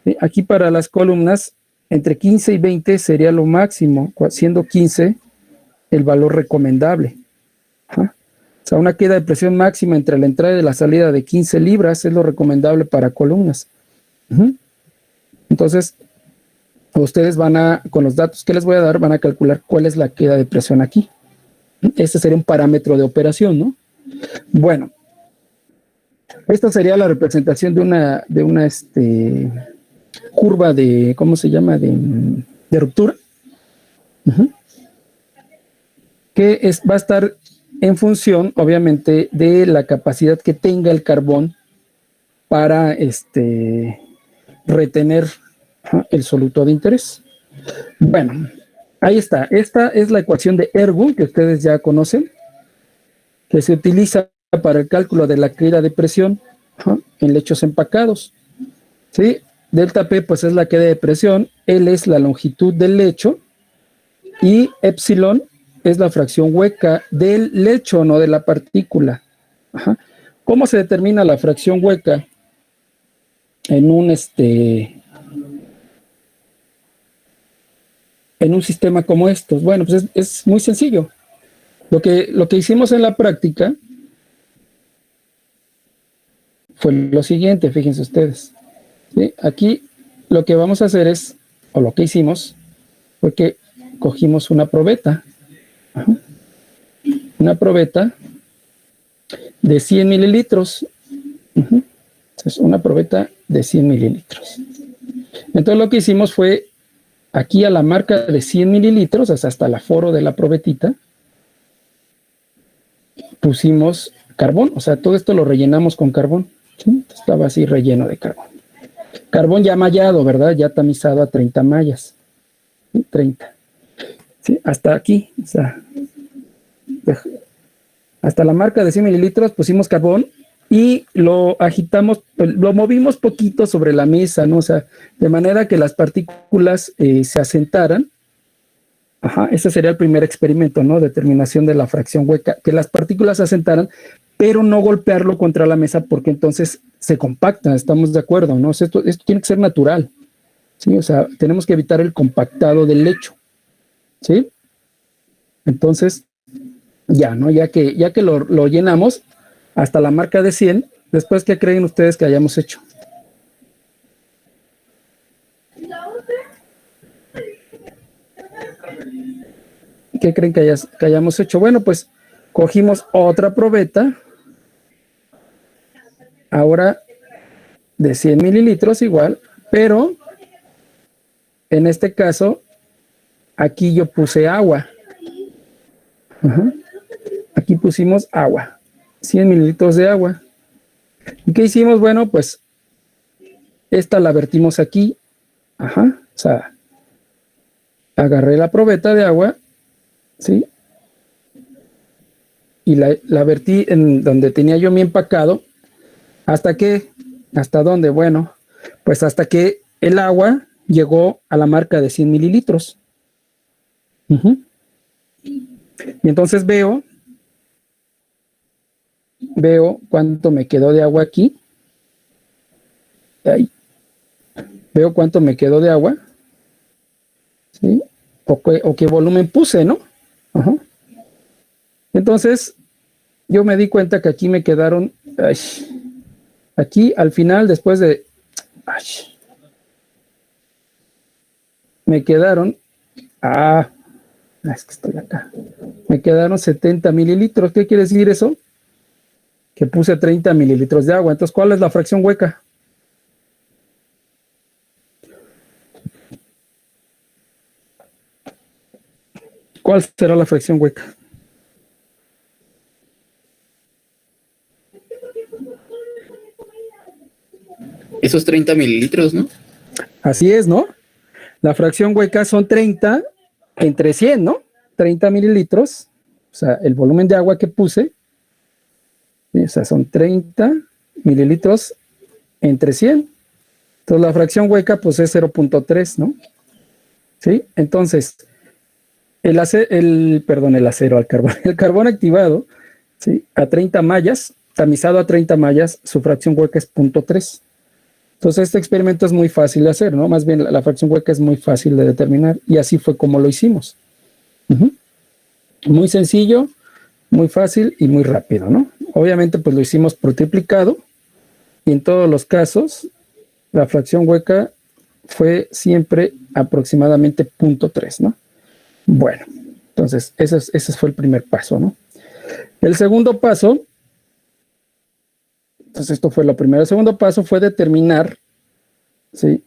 S2: ¿Sí? Aquí para las columnas, entre 15 y 20 sería lo máximo, siendo 15 el valor recomendable. ¿Ah? O sea, una caída de presión máxima entre la entrada y la salida de 15 libras es lo recomendable para columnas. Entonces, ustedes con los datos que les voy a dar, van a calcular cuál es la caída de presión aquí. Este sería un parámetro de operación, ¿no? Bueno, esta sería la representación de una curva de, ¿cómo se llama? De ruptura. Que va a estar en función, obviamente, de la capacidad que tenga el carbón para retener el soluto de interés. Bueno, ahí está. Esta es la ecuación de Ergun, que ustedes ya conocen, que se utiliza para el cálculo de la caída de presión en lechos empacados. ¿Sí? Delta P, pues es la caída de presión, L es la longitud del lecho, y epsilon es la fracción hueca del lecho, no de la partícula. ¿Cómo se determina la fracción hueca en un sistema como estos? Bueno, pues es muy sencillo. Lo que hicimos en la práctica fue lo siguiente, fíjense ustedes. ¿Sí? Aquí lo que vamos a hacer es, o lo que hicimos, fue que cogimos una probeta. Ajá. Una probeta de 100 mililitros. Entonces, una probeta de 100 mililitros. Entonces, lo que hicimos fue, aquí a la marca de 100 mililitros, o sea, hasta el aforo de la probetita, pusimos carbón. O sea, todo esto lo rellenamos con carbón. ¿Sí? Estaba así relleno de carbón. Carbón ya mallado, ¿verdad? Ya tamizado a 30 mallas. ¿Sí? 30. ¿Sí? Hasta aquí, o sea, hasta la marca de 100 mililitros pusimos carbón y lo agitamos, lo movimos poquito sobre la mesa, ¿no? O sea, de manera que las partículas se asentaran. Ajá, ese sería el primer experimento, ¿no? Determinación de la fracción hueca, que las partículas se asentaran, pero no golpearlo contra la mesa porque entonces se compactan, estamos de acuerdo, ¿no? O sea, esto tiene que ser natural, ¿sí? O sea, tenemos que evitar el compactado del lecho, ¿sí? Entonces, ya, ¿no? Ya que lo llenamos hasta la marca de 100, después, ¿qué creen ustedes que hayamos hecho? ¿Qué creen que hayamos hecho? Bueno, pues cogimos otra probeta, ahora de 100 mililitros igual, pero en este caso, aquí yo puse agua. Ajá. Aquí pusimos agua, 100 mililitros de agua. ¿Y qué hicimos? Bueno, pues esta la vertimos aquí. Ajá, o sea, agarré la probeta de agua, ¿sí? Y la vertí en donde tenía yo mi empacado. ¿Hasta qué? ¿Hasta dónde? Bueno, pues hasta que el agua llegó a la marca de 100 mililitros. Y entonces veo cuánto me quedó de agua aquí. Ahí. Veo cuánto me quedó de agua. ¿Sí? O qué volumen puse, ¿no? Ajá. Entonces, yo me di cuenta que aquí me quedaron, aquí al final, después de, me quedaron, es que estoy acá, me quedaron 70 mililitros. ¿Qué quiere decir eso? Que puse 30 mililitros de agua. Entonces, ¿cuál es la fracción hueca? ¿Cuál será la fracción hueca?
S5: Esos 30 mililitros, ¿no?
S2: Así es, ¿no? La fracción hueca son 30 entre 100, ¿no? 30 mililitros, o sea, el volumen de agua que puse, o sea, son 30 mililitros entre 100. Entonces, la fracción hueca, pues, es 0.3, ¿no? ¿Sí? Entonces, el carbón activado, ¿sí? A 30 mallas, tamizado a 30 mallas, su fracción hueca es 0.3. Entonces, este experimento es muy fácil de hacer, ¿no? Más bien, la fracción hueca es muy fácil de determinar, y así fue como lo hicimos. Muy sencillo, muy fácil y muy rápido, ¿no? Obviamente, pues lo hicimos por triplicado, y en todos los casos, la fracción hueca fue siempre aproximadamente 0.3, ¿no? Bueno, entonces, ese fue el primer paso, ¿no? El segundo paso, entonces esto fue lo primero. El segundo paso fue determinar, ¿sí?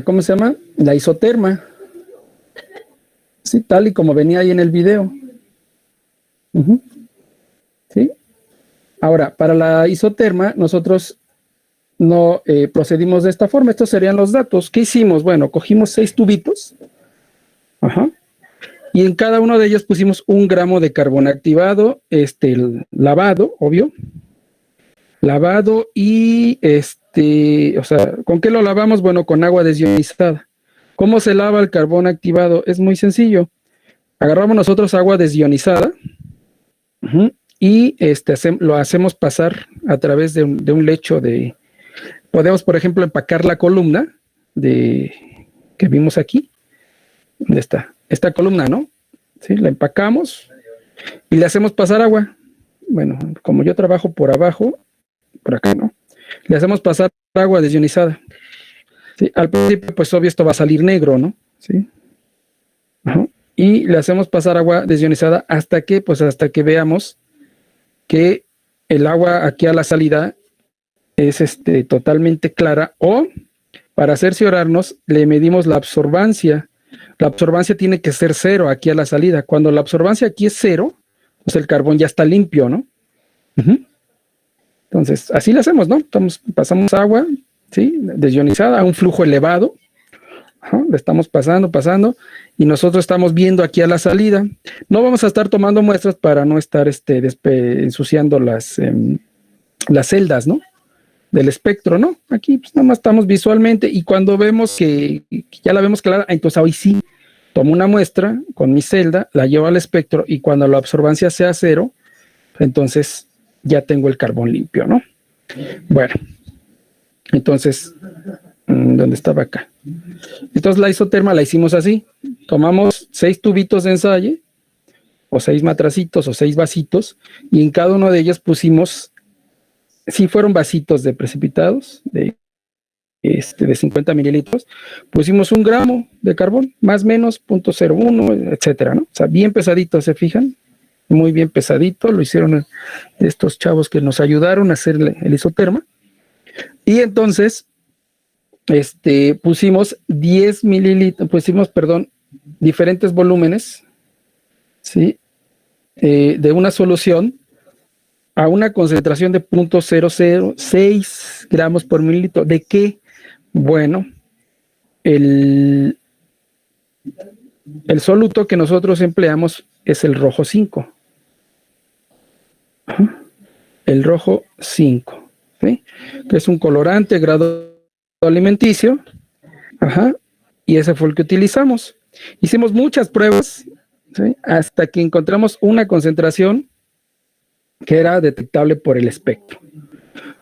S2: ¿Cómo se llama? La isoterma. Sí, tal y como venía ahí en el video. ¿Sí? Ahora, para la isoterma, nosotros no procedimos de esta forma. Estos serían los datos. ¿Qué hicimos? Bueno, cogimos 6 tubitos. Ajá. Y en cada uno de ellos pusimos 1 gramo de carbón activado, lavado, obvio. Lavado y, o sea, ¿con qué lo lavamos? Bueno, con agua desionizada. ¿Cómo se lava el carbón activado? Es muy sencillo. Agarramos nosotros agua desionizada y lo hacemos pasar a través de un lecho de... Podemos, por ejemplo, empacar la columna que vimos aquí. ¿Dónde está? Esta columna, ¿no? ¿Sí? La empacamos y le hacemos pasar agua. Bueno, como yo trabajo por abajo, por acá, ¿no? Le hacemos pasar agua desionizada. ¿sí? Al principio, pues obvio, esto va a salir negro, ¿no? ¿Sí? Ajá. Y le hacemos pasar agua desionizada hasta que, pues hasta que veamos que el agua aquí a la salida es totalmente clara, o para cerciorarnos, le medimos la absorbancia. La absorbancia tiene que ser 0 aquí a la salida. Cuando la absorbancia aquí es 0, pues el carbón ya está limpio, ¿no? Entonces, así lo hacemos, ¿no? Pasamos agua, ¿sí? Desionizada a un flujo elevado. Ajá, le estamos pasando, y nosotros estamos viendo aquí a la salida. No vamos a estar tomando muestras para no estar ensuciando las celdas, ¿no? Del espectro, ¿no? Aquí pues nada más estamos visualmente, y cuando vemos que ya la vemos clara, entonces hoy sí tomo una muestra con mi celda, la llevo al espectro, y cuando la absorbancia sea 0, entonces ya tengo el carbón limpio, ¿no? Bueno, entonces, ¿dónde estaba acá? Entonces la isoterma la hicimos así: tomamos 6 tubitos de ensayo, o 6 matracitos, o 6 vasitos, y en cada uno de ellos pusimos, si fueron vasitos de precipitados, de 50 mililitros, pusimos 1 gramo de carbón, más o menos 0.01, etcétera, ¿no? O sea, bien pesadito, ¿se fijan? Muy bien pesadito, lo hicieron estos chavos que nos ayudaron a hacer el isoterma. Y entonces, pusimos 10 mililitros, diferentes volúmenes, ¿sí? De una solución a una concentración de 0.006 gramos por mililitro. ¿De qué? Bueno, el soluto que nosotros empleamos es el rojo 5. El rojo 5, ¿sí? Que es un colorante grado alimenticio. Ajá. Y ese fue el que utilizamos. Hicimos muchas pruebas, ¿sí? Hasta que encontramos una concentración que era detectable por el espectro.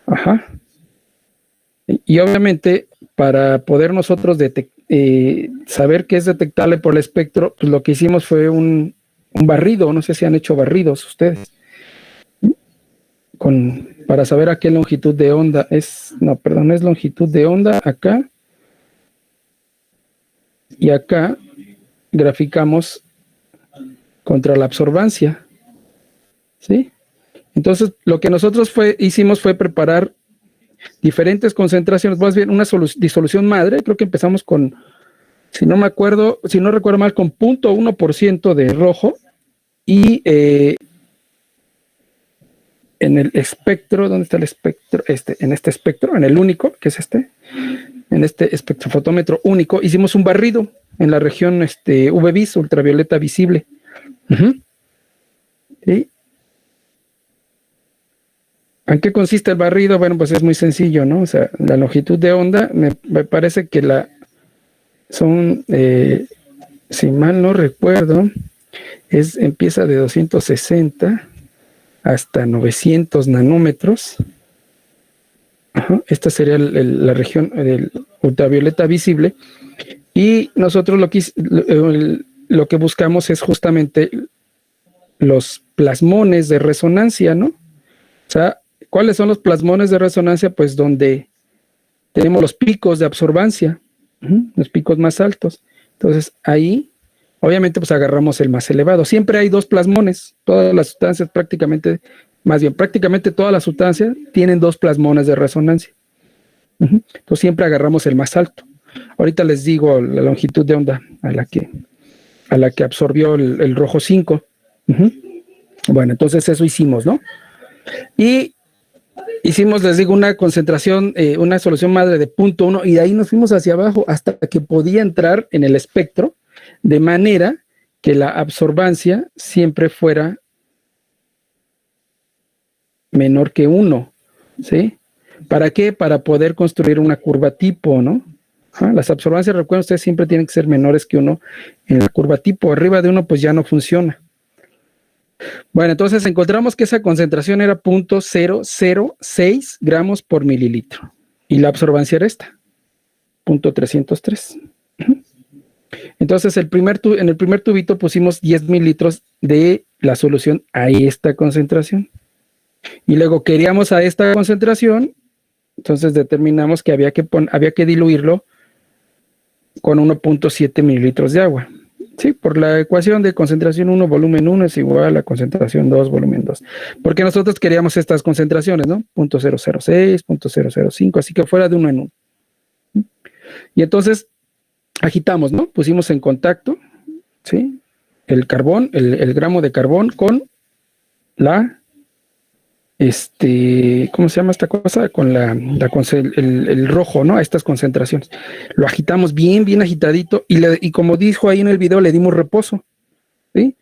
S2: Ajá. Y obviamente, para poder nosotros saber que es detectable por el espectro, pues lo que hicimos fue un barrido. No sé si han hecho barridos ustedes, para saber a qué longitud de onda es longitud de onda acá, y acá graficamos contra la absorbancia, ¿sí? Entonces, lo que nosotros hicimos fue preparar diferentes concentraciones, más bien una disolución madre. Creo que empezamos con, si no recuerdo mal, con 0.1% de rojo, y en el espectro, ¿dónde está el espectro? En este espectro, en el único, que es en este espectrofotómetro único, hicimos un barrido en la región UV-vis, ultravioleta visible. ¿Sí? ¿En qué consiste el barrido? Bueno, pues es muy sencillo, ¿no? O sea, la longitud de onda, me parece que son, si mal no recuerdo, empieza de 260 hasta 900 nanómetros. Ajá. Esta sería la región del ultravioleta visible, y nosotros lo que buscamos es justamente los plasmones de resonancia, ¿no? O sea, ¿cuáles son los plasmones de resonancia? Pues donde tenemos los picos de absorbancia, los picos más altos. Entonces ahí, obviamente, pues agarramos el más elevado. Siempre hay 2 plasmones. Todas las sustancias prácticamente todas las sustancias tienen 2 plasmones de resonancia. Entonces siempre agarramos el más alto. Ahorita les digo la longitud de onda a la que absorbió el rojo 5. Bueno, entonces eso hicimos, ¿no? Y hicimos, les digo, una concentración, una solución madre de 0.1, y de ahí nos fuimos hacia abajo hasta que podía entrar en el espectro, de manera que la absorbancia siempre fuera menor que 1, ¿sí? ¿Para qué? Para poder construir una curva tipo, ¿no? Las absorbancias, recuerden ustedes, siempre tienen que ser menores que 1 en la curva tipo. Arriba de 1 pues ya no funciona. Bueno, entonces encontramos que esa concentración era 0.006 gramos por mililitro, y la absorbancia era esta, 0.303. Entonces en el primer tubito pusimos 10 mililitros de la solución a esta concentración, y luego queríamos a esta concentración, entonces determinamos que había que diluirlo con 1.7 mililitros de agua. Sí, por la ecuación de concentración 1, volumen 1 es igual a la concentración 2, volumen 2. Porque nosotros queríamos estas concentraciones, ¿no? 0.006, 0.005, así que fuera de uno en uno. Y entonces agitamos, ¿no? Pusimos en contacto, ¿sí? El carbón, el gramo de carbón con la, ¿cómo se llama esta cosa? Con el rojo, ¿no? A estas concentraciones. Lo agitamos bien, bien agitadito y como dijo ahí en el video, le dimos reposo, ¿sí?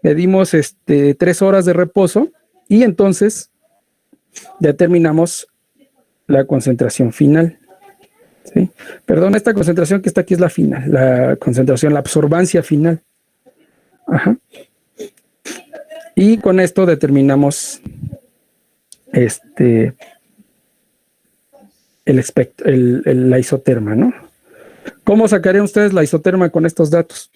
S2: Le dimos 3 horas de reposo y entonces determinamos la concentración final, ¿sí? Perdón, esta concentración que está aquí es la final, la concentración, la absorbancia final. Ajá. Y con esto determinamos la isoterma, ¿no? ¿Cómo sacarían ustedes la isoterma con estos datos?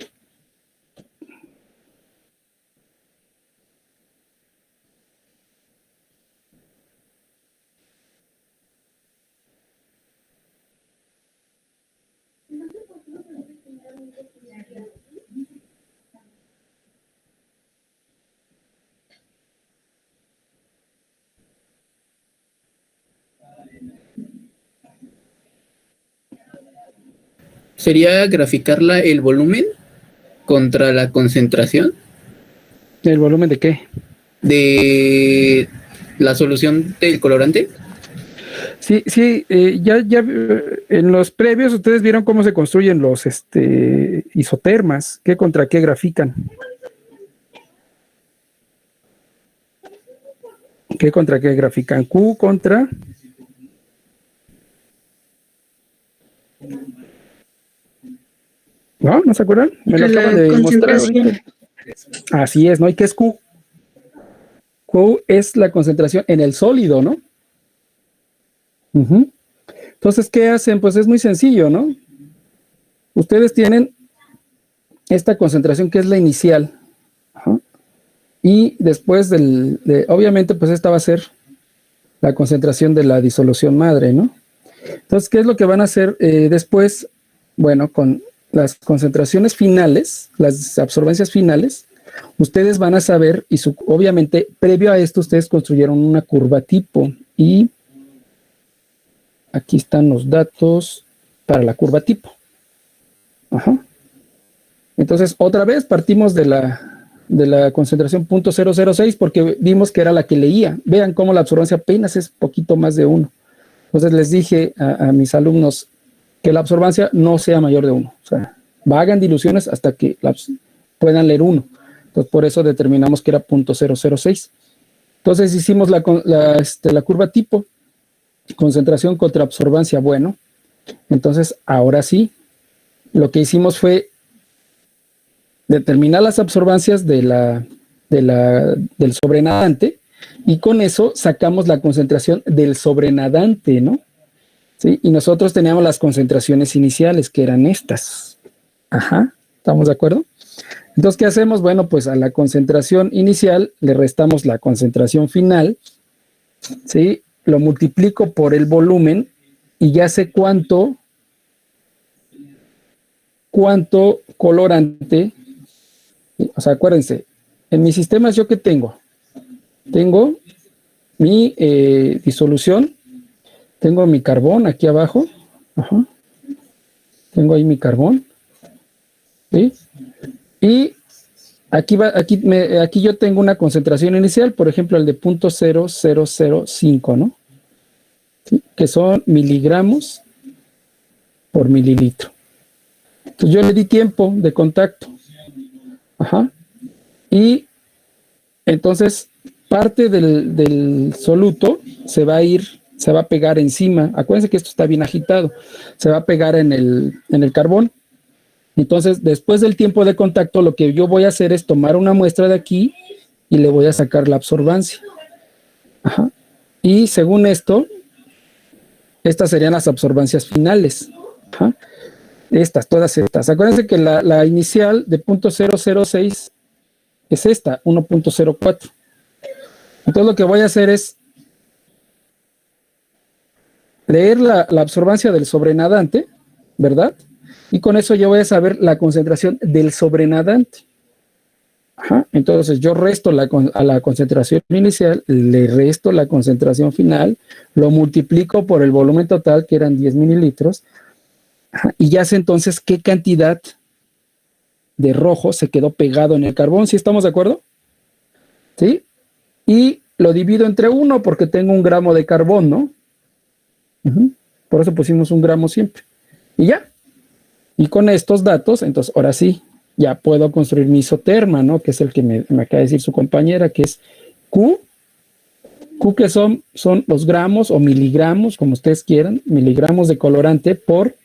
S5: Sería graficarla el volumen contra la concentración
S2: ¿El volumen de qué?
S5: de la solución del colorante.
S2: Sí, ya en los previos ustedes vieron cómo se construyen los isotermas, qué contra qué grafican. ¿Qué contra qué grafican? Q contra... ¿No? ¿No se acuerdan? Me lo acaban de mostrar ahorita. Así es, ¿no? ¿Y qué es Q? Q es la concentración en el sólido, ¿no? Entonces, ¿qué hacen? Pues es muy sencillo, ¿no? Ustedes tienen esta concentración que es la inicial. Ajá. Y después obviamente, pues esta va a ser la concentración de la disolución madre, ¿no? Entonces, ¿qué es lo que van a hacer después? Bueno, con las concentraciones finales, las absorbancias finales, ustedes van a saber, y obviamente, previo a esto, ustedes construyeron una curva tipo, y aquí están los datos para la curva tipo. Ajá. Entonces, otra vez partimos de la concentración 0.006 porque vimos que era la que leía. Vean cómo la absorbancia apenas es poquito más de 1. Entonces les dije a mis alumnos que la absorbancia no sea mayor de 1. O sea, hagan diluciones hasta que puedan leer 1. Entonces, por eso determinamos que era 0.006. Entonces, hicimos la curva tipo, concentración contra absorbancia. Bueno, entonces, ahora sí, lo que hicimos fue determinar las absorbancias del sobrenadante y con eso sacamos la concentración del sobrenadante, ¿no? ¿Sí? Y nosotros teníamos las concentraciones iniciales, que eran estas. Ajá, ¿estamos de acuerdo? Entonces, ¿qué hacemos? Bueno, pues a la concentración inicial le restamos la concentración final, ¿sí? Lo multiplico por el volumen y ya sé cuánto colorante. O sea, acuérdense, en mis sistemas yo ¿qué tengo? Tengo mi disolución, tengo mi carbón aquí abajo, ajá. Tengo ahí mi carbón, ¿sí? Y aquí yo tengo una concentración inicial, por ejemplo, el de 0.0005, ¿no? ¿Sí? Que son miligramos por mililitro. Entonces yo le di tiempo de contacto. Ajá. Y entonces parte del soluto se va a pegar encima. Acuérdense que esto está bien agitado. Se va a pegar en el carbón. Entonces, después del tiempo de contacto, lo que yo voy a hacer es tomar una muestra de aquí y le voy a sacar la absorbancia. Ajá. Y según esto, estas serían las absorbancias finales. Ajá. Todas estas. Acuérdense que la inicial de 0.006 es esta, 1.04. Entonces lo que voy a hacer es leer la absorbancia del sobrenadante, ¿verdad? y con eso yo voy a saber la concentración del sobrenadante. Ajá. Entonces yo resto a la concentración inicial, le resto la concentración final, lo multiplico por el volumen total, que eran 10 mililitros, ajá, y ya sé entonces qué cantidad de rojo se quedó pegado en el carbón. ¿Sí estamos de acuerdo? ¿Sí? Y lo divido entre 1 porque tengo 1 gramo de carbón, ¿no? Por eso pusimos 1 gramo siempre. Y ya. Y con estos datos, entonces ahora sí, ya puedo construir mi isoterma, ¿no? Que es el que me acaba de decir su compañera, que es Q. Q que son los gramos o miligramos, como ustedes quieran, miligramos de colorante por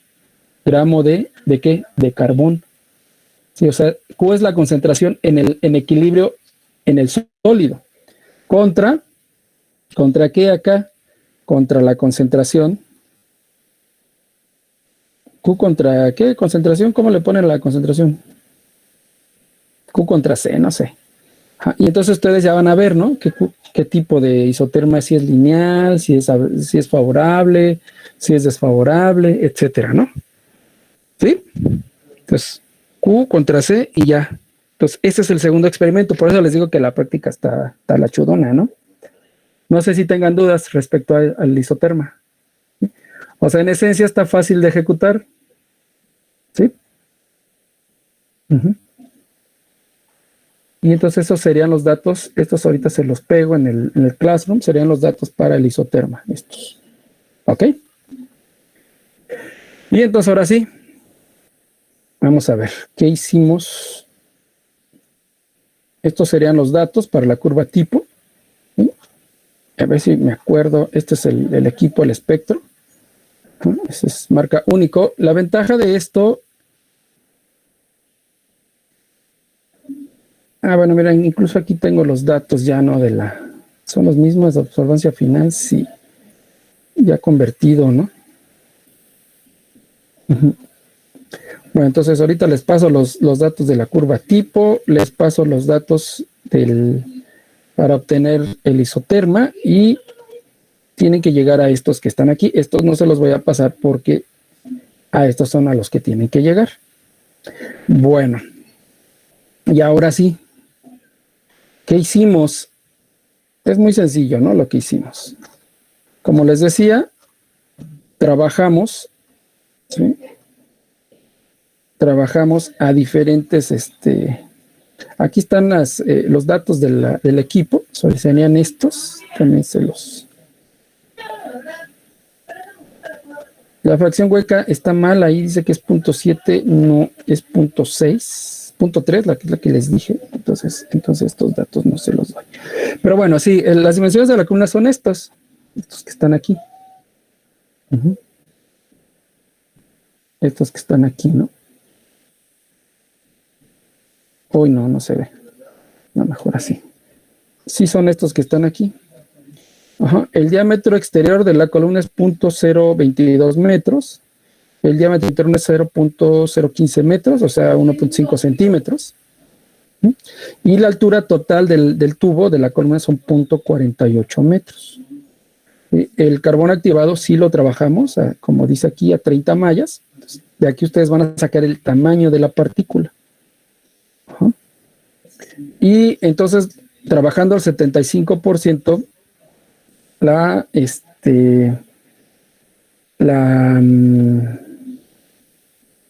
S2: gramo ¿de qué? De carbón. Sí, o sea, Q es la concentración en equilibrio en el sólido. ¿Contra qué acá? Contra la concentración. ¿Q contra qué? ¿Concentración? ¿Cómo le ponen la concentración? Q contra C, no sé. Ajá, y entonces ustedes ya van a ver, ¿no? ¿Qué tipo de isoterma, si es lineal, si es favorable, si es desfavorable, etcétera, ¿no? ¿Sí? Entonces, Q contra C y ya. Entonces, ese es el segundo experimento. Por eso les digo que la práctica está la chudona, ¿no? No sé si tengan dudas respecto al isoterma. ¿Sí? O sea, en esencia está fácil de ejecutar. ¿Sí? Y entonces esos serían los datos. Estos ahorita se los pego en el Classroom. Serían los datos para el isoterma. Estos. ¿Ok? Y entonces ahora sí. Vamos a ver. ¿Qué hicimos? Estos serían los datos para la curva tipo. ¿Sí? A ver si me acuerdo. Este es el equipo, el espectro. Ese es marca único. La ventaja de esto... bueno, miren, incluso aquí tengo los datos ya, ¿no? Son los mismos de absorbancia final, sí. Ya convertido, ¿no? Bueno, entonces ahorita les paso los datos de la curva tipo, les paso los datos para obtener el isoterma y tienen que llegar a estos que están aquí. Estos no se los voy a pasar porque a estos son a los que tienen que llegar. Bueno, y ahora sí. ¿Qué hicimos? Es muy sencillo, ¿no? Lo que hicimos. Como les decía, trabajamos, ¿sí? Trabajamos a diferentes, aquí están los datos del equipo, serían estos, también la fracción hueca está mal, ahí dice que es 0.7, no, es 0.6. 0.3, la que les dije, entonces estos datos no se los doy. Pero bueno, sí, las dimensiones de la columna son estos que están aquí. Estos que están aquí, ¿no? Uy, no se ve. No, mejor así. Sí son estos que están aquí. Ajá. El diámetro exterior de la columna es 0.022 metros. El diámetro interno es 0.015 metros, o sea, 1.5 centímetros. Y la altura total del tubo de la columna son 0.48 metros. El carbón activado sí lo trabajamos, como dice aquí, a 30 mallas. De aquí ustedes van a sacar el tamaño de la partícula. Ajá. Y entonces, trabajando al 75%,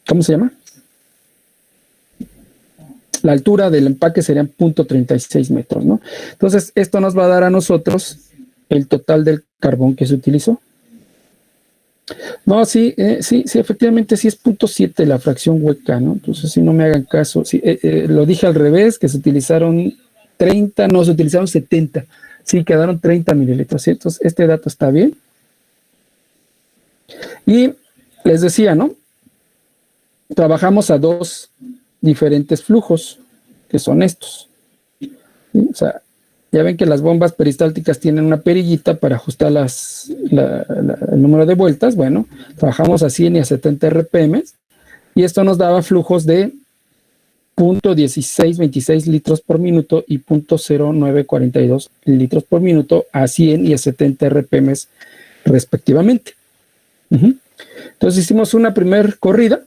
S2: ¿cómo se llama? La altura del empaque serían 0.36 metros, ¿no? Entonces, esto nos va a dar a nosotros el total del carbón que se utilizó. No, sí, efectivamente sí es 0.7 la fracción hueca, ¿no? Entonces, si no me hagan caso, sí, lo dije al revés, que se utilizaron 30, no, se utilizaron 70. Sí, quedaron 30 mililitros, ¿sí? Entonces, este dato está bien. Y les decía, ¿no? Trabajamos a dos diferentes flujos, que son estos. ¿Sí? O sea, ya ven que las bombas peristálticas tienen una perillita para ajustar el número de vueltas. Bueno, trabajamos a 100 y a 70 RPM, y esto nos daba flujos de 0.1626 litros por minuto y 0.0942 litros por minuto a 100 y a 70 RPM respectivamente. Entonces hicimos una primer corrida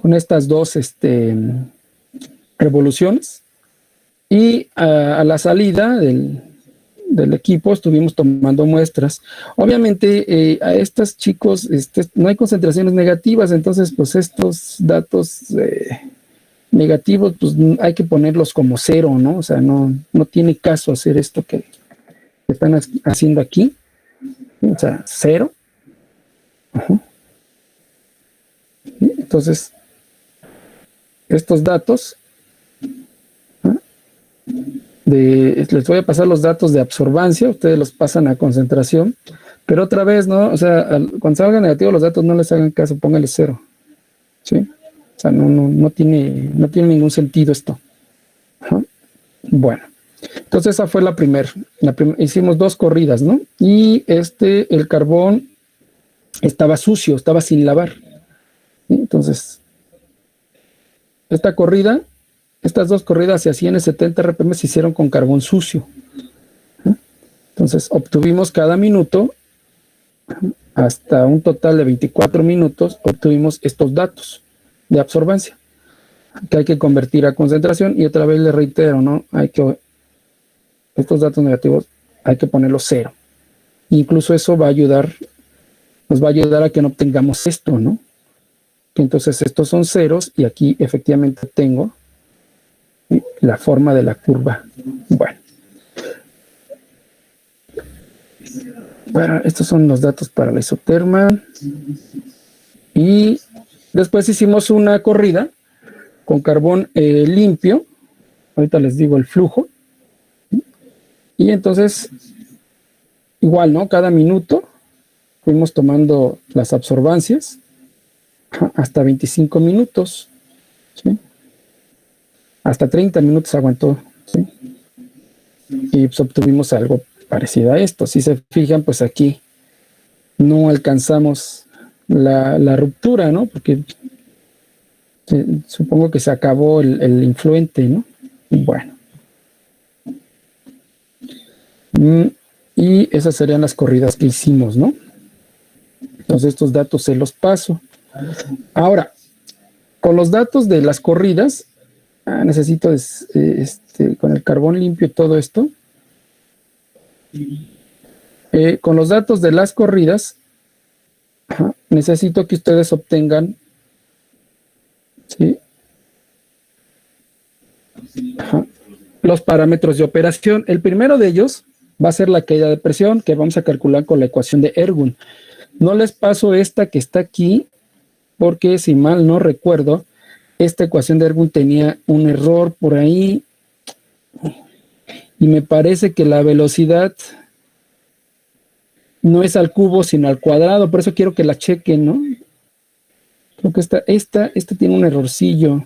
S2: con estas dos revoluciones. Y a la salida del equipo estuvimos tomando muestras. Obviamente a estos chicos no hay concentraciones negativas, entonces pues estos datos negativos pues hay que ponerlos como cero, ¿no? O sea, no tiene caso hacer esto que están haciendo aquí. O sea, cero. Ajá. Entonces, estos datos, les voy a pasar los datos de absorbancia, ustedes los pasan a concentración, pero otra vez, ¿no? O sea, cuando salgan negativos los datos, no les hagan caso, pónganle cero. ¿Sí? O sea, no tiene ningún sentido esto. Ajá. Bueno, entonces esa fue la primera. Hicimos 2 corridas, ¿no? Y el carbón estaba sucio, estaba sin lavar. ¿Sí? Entonces, estas 2 corridas se hacían en 70 RPM, se hicieron con carbón sucio. Entonces, obtuvimos cada minuto, hasta un total de 24 minutos, obtuvimos estos datos de absorbancia, que hay que convertir a concentración, y otra vez les reitero, ¿no? Estos datos negativos hay que ponerlos cero. Incluso eso nos va a ayudar a que no obtengamos esto, ¿no? Entonces estos son ceros, y aquí efectivamente tengo la forma de la curva. Bueno, estos son los datos para la isoterma. Y después hicimos una corrida con carbón limpio. Ahorita les digo el flujo. Y entonces, igual, ¿no? Cada minuto fuimos tomando las absorbancias hasta 25 minutos. ¿Sí? Hasta 30 minutos aguantó. ¿Sí? Y pues obtuvimos algo parecido a esto. Si se fijan, pues aquí no alcanzamos la ruptura, ¿no? Porque supongo que se acabó el influente, ¿no? Bueno. Y esas serían las corridas que hicimos, ¿no? Entonces estos datos se los paso. Ahora, con los datos de las corridas, necesito con el carbón limpio y todo esto. Con los datos de las corridas, necesito que ustedes obtengan, ¿sí? Los parámetros de operación. El primero de ellos va a ser la caída de presión, que vamos a calcular con la ecuación de Ergun. No les paso esta que está aquí, porque si mal no recuerdo, esta ecuación de Ergun tenía un error por ahí, y me parece que la velocidad no es al cubo, sino al cuadrado. Por eso quiero que la chequen, ¿no? Creo que esta tiene un errorcillo.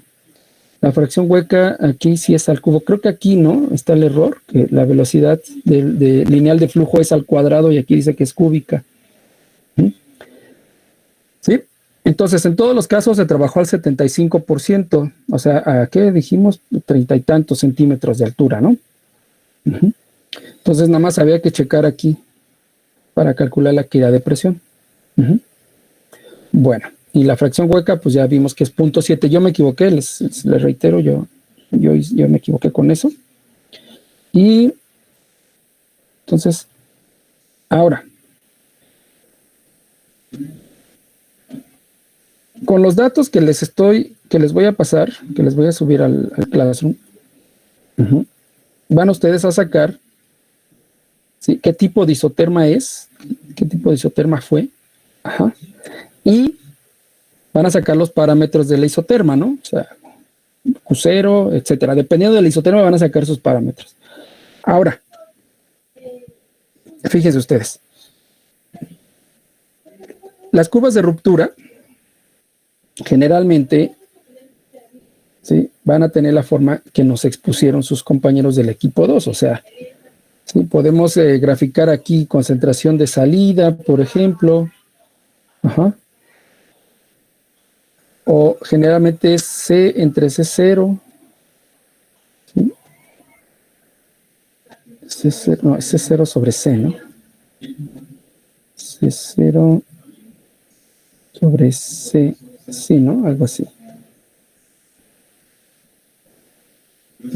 S2: La fracción hueca aquí sí es al cubo. Creo que aquí no está el error, que la velocidad lineal de flujo es al cuadrado, y aquí dice que es cúbica. ¿Sí? Entonces, en todos los casos se trabajó al 75%. O sea, ¿a qué dijimos? 30 y tantos centímetros de altura, ¿no? Entonces, nada más había que checar aquí para calcular la caída de presión. Bueno, y la fracción hueca, pues ya vimos que es 0.7. Yo me equivoqué, les reitero, yo me equivoqué con eso. Y entonces, ahora, con los datos que les voy a pasar, que les voy a subir al Classroom, van ustedes a sacar, ¿sí?, qué tipo de isoterma es, qué tipo de isoterma fue, y van a sacar los parámetros de la isoterma, ¿no? O sea, Q0, etcétera. Dependiendo de la isoterma van a sacar sus parámetros. Ahora, fíjense ustedes. Las curvas de ruptura generalmente, ¿sí?, van a tener la forma que nos expusieron sus compañeros del equipo 2. O sea, ¿sí?, podemos graficar aquí concentración de salida, por ejemplo. O generalmente es C entre C0. ¿Sí? C0, no, es C0 sobre C, ¿no? C0 sobre C, sí, ¿no? Algo así.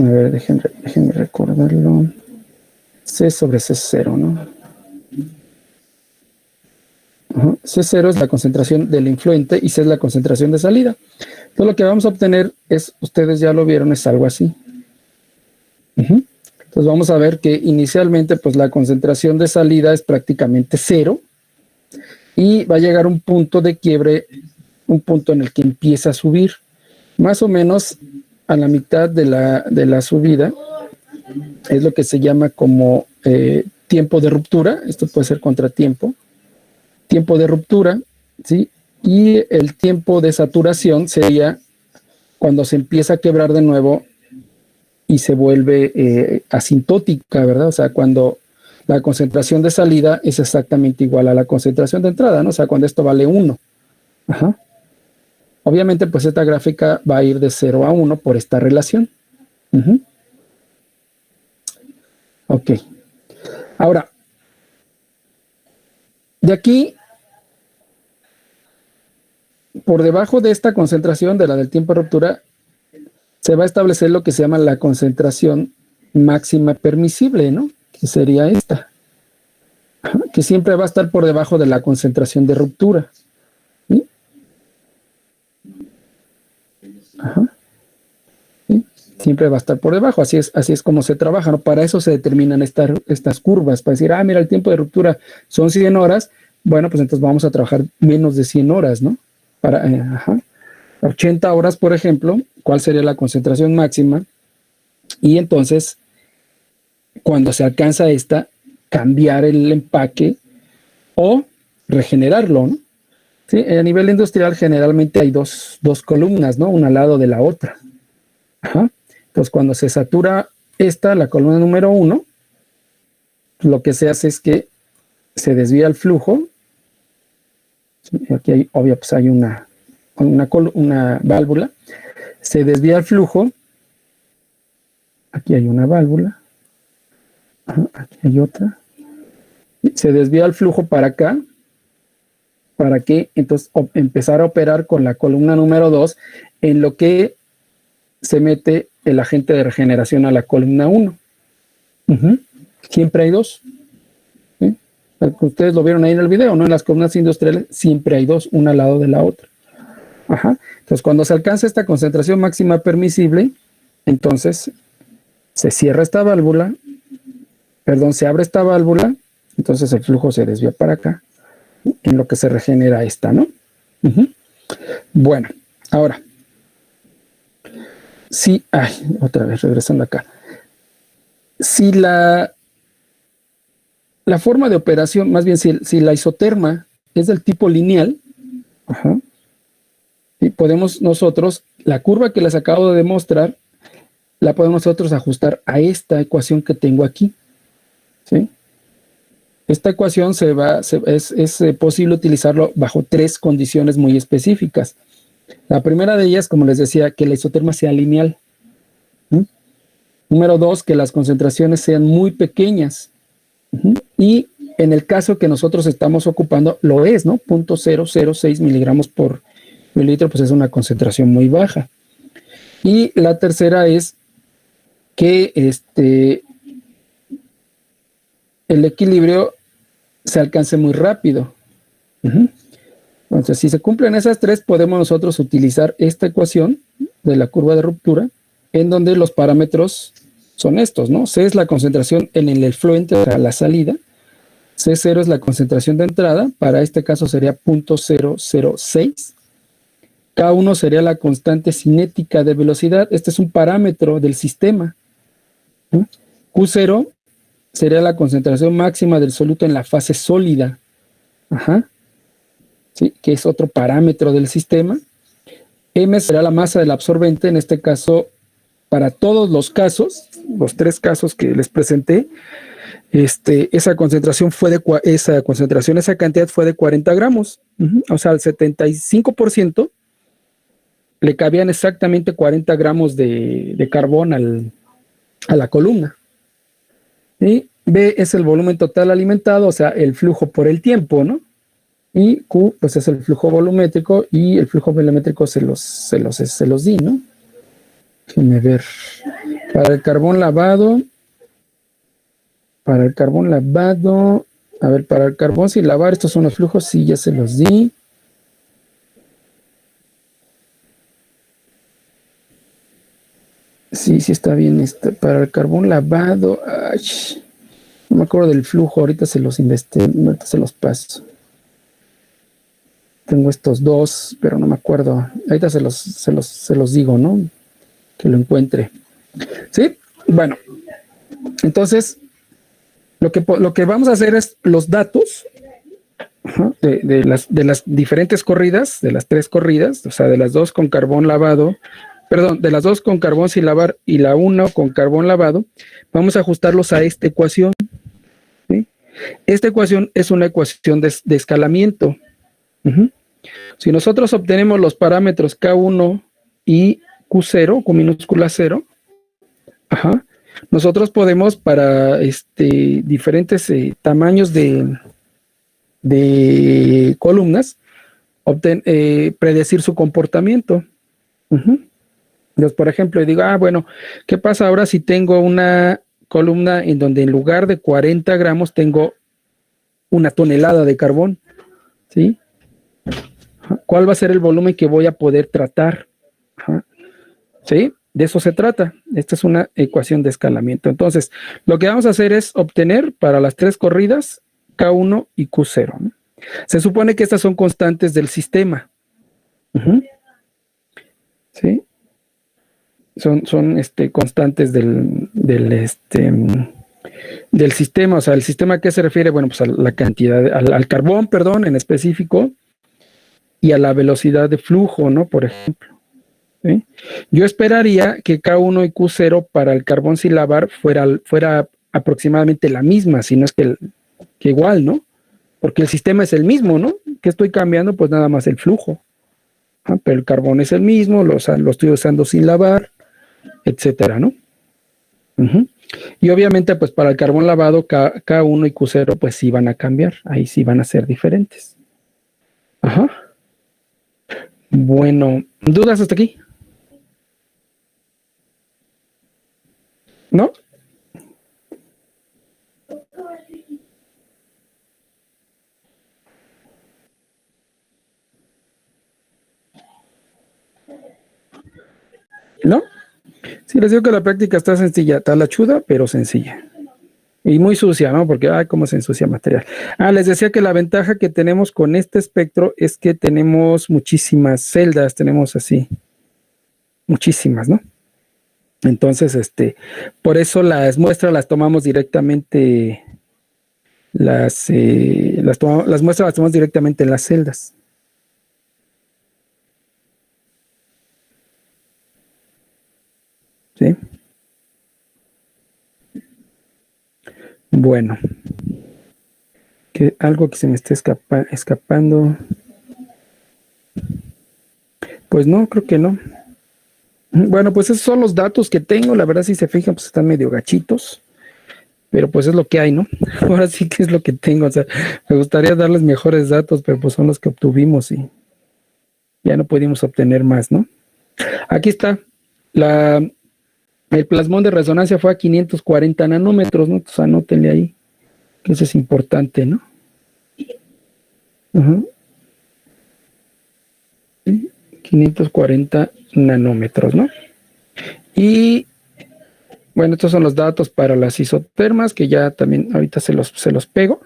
S2: A ver, déjenme recordarlo. C sobre C0, ¿no? Ajá. C0 es la concentración del influente y C es la concentración de salida. Entonces lo que vamos a obtener es, ustedes ya lo vieron, es algo así. Uh-huh. Entonces vamos a ver que inicialmente pues la concentración de salida es prácticamente 0 y va a llegar un punto de quiebre, un punto en el que empieza a subir. Más o menos a la mitad de la subida es lo que se llama como tiempo de ruptura. Esto puede ser contratiempo. Tiempo de ruptura, ¿sí? Y el tiempo de saturación sería cuando se empieza a quebrar de nuevo y se vuelve asintótica, ¿verdad? O sea, cuando la concentración de salida es exactamente igual a la concentración de entrada, ¿no? O sea, cuando esto vale 1. Ajá. Obviamente, pues esta gráfica va a ir de 0 a 1 por esta relación. Uh-huh. Ok. Ahora, de aquí, por debajo de esta concentración, de la del tiempo de ruptura, se va a establecer lo que se llama la concentración máxima permisible, ¿no? Que sería esta. Ajá, que siempre va a estar por debajo de la concentración de ruptura. ¿Sí? Ajá. ¿Sí? Siempre va a estar por debajo, así es como se trabaja, ¿no? Para eso se determinan estas curvas, para decir, mira, el tiempo de ruptura son 100 horas, bueno, pues entonces vamos a trabajar menos de 100 horas, ¿no? Para 80 horas, por ejemplo, ¿cuál sería la concentración máxima? Y entonces, cuando se alcanza esta, cambiar el empaque o regenerarlo, ¿no? ¿Sí? A nivel industrial generalmente hay dos columnas, ¿no? Una al lado de la otra. Ajá. Entonces, cuando se satura la columna número 1, lo que se hace es que se desvía el flujo. Aquí hay, obvio, pues hay una válvula. Se desvía el flujo. Aquí hay una válvula. Ajá, aquí hay otra. Se desvía el flujo para acá. Para que entonces empezar a operar con la columna número 2 en lo que se mete el agente de regeneración a la columna 1. Uh-huh. Siempre hay 2. ¿Sí? Ustedes lo vieron ahí en el video, ¿no? En las columnas industriales siempre hay 2, una al lado de la otra. Ajá. Entonces, cuando se alcanza esta concentración máxima permisible, entonces se cierra esta válvula, se abre esta válvula, entonces el flujo se desvía para acá, en lo que se regenera esta, ¿no? Uh-huh. Bueno, ahora, si, otra vez regresando acá, si la forma de operación, más bien si la isoterma es del tipo lineal, ajá, y podemos nosotros, la curva que les acabo de demostrar, la podemos nosotros ajustar a esta ecuación que tengo aquí, ¿sí? Esta ecuación es posible utilizarlo bajo 3 condiciones muy específicas. La primera de ellas, como les decía, que la isoterma sea lineal. ¿Mm? Número 2, que las concentraciones sean muy pequeñas. Y en el caso que nosotros estamos ocupando, lo es, ¿no? 0.006 miligramos por mililitro, pues es una concentración muy baja. Y la tercera es que el equilibrio se alcance muy rápido. Entonces, si se cumplen esas 3, podemos nosotros utilizar esta ecuación de la curva de ruptura, en donde los parámetros son estos, ¿no? C es la concentración en el efluente, o sea, la salida. C0 es la concentración de entrada, para este caso sería 0.006. K1 sería la constante cinética de velocidad, este es un parámetro del sistema. Q0 sería la concentración máxima del soluto en la fase sólida. Ajá. ¿Sí? Que es otro parámetro del sistema. M será la masa del absorbente, en este caso, para todos los casos, los 3 casos que les presenté, esa cantidad fue de 40 gramos. O sea, al 75% le cabían exactamente 40 gramos de carbón a la columna. Y B es el volumen total alimentado, o sea, el flujo por el tiempo, ¿no? Y Q, pues es el flujo volumétrico, y el flujo volumétrico se los di, ¿no? Déjenme ver. Para el carbón lavado, a ver, para el carbón sin lavar, estos son los flujos, sí, ya se los di. Sí, está bien. Para el carbón lavado, ay, no me acuerdo del flujo, ahorita se los ahorita se los paso. Tengo estos dos, pero no me acuerdo. Ahorita se los digo, ¿no? Que lo encuentre. ¿Sí? Bueno, entonces, lo que vamos a hacer es los datos de las diferentes corridas, de las 3 corridas, o sea, de las 2 con carbón lavado, perdón, de las 2 con carbón sin lavar y la 1 con carbón lavado, vamos a ajustarlos a esta ecuación. ¿Sí? Esta ecuación es una ecuación de escalamiento. Si nosotros obtenemos los parámetros K1 y Q0, Q minúscula 0, nosotros podemos para diferentes tamaños de columnas predecir su comportamiento. Entonces, por ejemplo, digo, bueno, ¿qué pasa ahora si tengo una columna en donde en lugar de 40 gramos tengo 1 tonelada de carbón? ¿Sí? ¿Cuál va a ser el volumen que voy a poder tratar? ¿Sí? De eso se trata. Esta es una ecuación de escalamiento. Entonces, lo que vamos a hacer es obtener para las 3 corridas K1 y Q0, ¿no? Se supone que estas son constantes del sistema. ¿Sí? Son constantes del sistema. O sea, ¿el sistema a qué se refiere? Bueno, pues a la cantidad, al carbón, perdón, en específico, y a la velocidad de flujo, ¿no? Por ejemplo. ¿Sí? Yo esperaría que K1 y Q0 para el carbón sin lavar fuera aproximadamente la misma, si no es que igual, ¿no? Porque el sistema es el mismo, ¿no? ¿Qué estoy cambiando? Pues nada más el flujo. Pero el carbón es el mismo, lo estoy usando sin lavar, etcétera, ¿no? Y obviamente, pues para el carbón lavado, K1 y Q0, pues sí van a cambiar, ahí sí van a ser diferentes. Bueno, ¿dudas hasta aquí? ¿No? ¿No? Sí, les digo que la práctica está sencilla, está lachuda, pero sencilla. Y muy sucia, ¿no? Porque, cómo se ensucia material. Les decía que la ventaja que tenemos con este espectro es que tenemos muchísimas celdas, tenemos así, muchísimas, ¿no? Entonces, por eso las muestras las tomamos directamente, las muestras las tomamos directamente en las celdas. ¿Sí? Bueno, algo que se me esté escapando. Pues no, creo que no. Bueno, pues esos son los datos que tengo. La verdad, si se fijan, pues están medio gachitos. Pero pues es lo que hay, ¿no? Ahora sí que es lo que tengo. O sea, me gustaría darles mejores datos, pero pues son los que obtuvimos y ya no pudimos obtener más, ¿no? Aquí está. El plasmón de resonancia fue a 540 nanómetros, ¿no? Entonces anótenle ahí, que eso es importante, ¿no? 540 nanómetros, ¿no? Y bueno, estos son los datos para las isotermas, que ya también ahorita se los pego.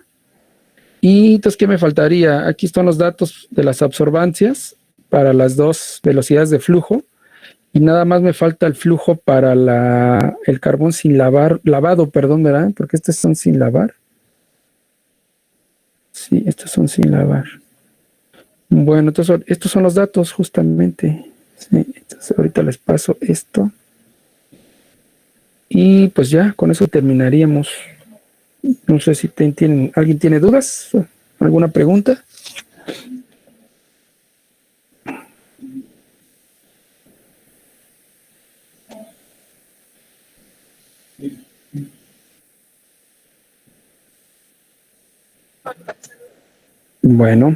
S2: Y entonces, ¿qué me faltaría? Aquí están los datos de las absorbancias para las 2 velocidades de flujo. Y nada más me falta el flujo para el carbón sin lavado, perdón, ¿verdad? Porque estos son sin lavar. Sí, estos son sin lavar. Bueno, entonces estos son los datos justamente. Sí, entonces ahorita les paso esto. Y pues ya, con eso terminaríamos. No sé si alguien tiene dudas, alguna pregunta. Bueno,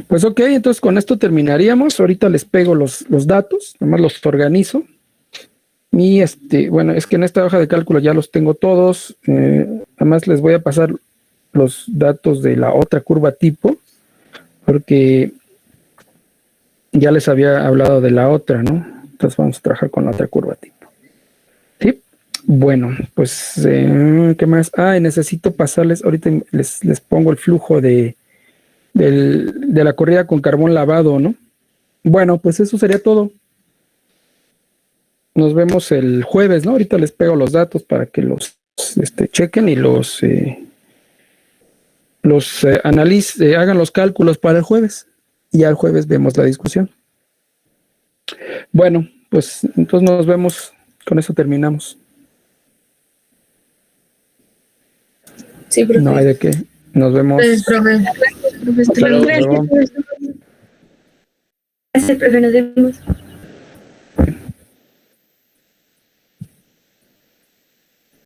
S2: pues ok, entonces con esto terminaríamos. Ahorita les pego los datos, nomás los organizo. Y bueno, es que en esta hoja de cálculo ya los tengo todos. Además les voy a pasar los datos de la otra curva tipo, porque ya les había hablado de la otra, ¿no? Entonces vamos a trabajar con la otra curva tipo. ¿Sí? Bueno, pues, ¿qué más? Necesito pasarles, ahorita les pongo el flujo de la corrida con carbón lavado, ¿no? Bueno, pues eso sería todo. Nos vemos el jueves, ¿no? Ahorita les pego los datos para que los chequen y los analicen, hagan los cálculos para el jueves. Y ya el jueves vemos la discusión. Bueno, pues entonces nos vemos. Con eso terminamos.
S4: Sí, profe.
S2: No hay de qué. Nos vemos.
S6: Pues, profe.
S4: Profesor.
S2: Hasta luego.
S1: Gracias, profe, nos vemos.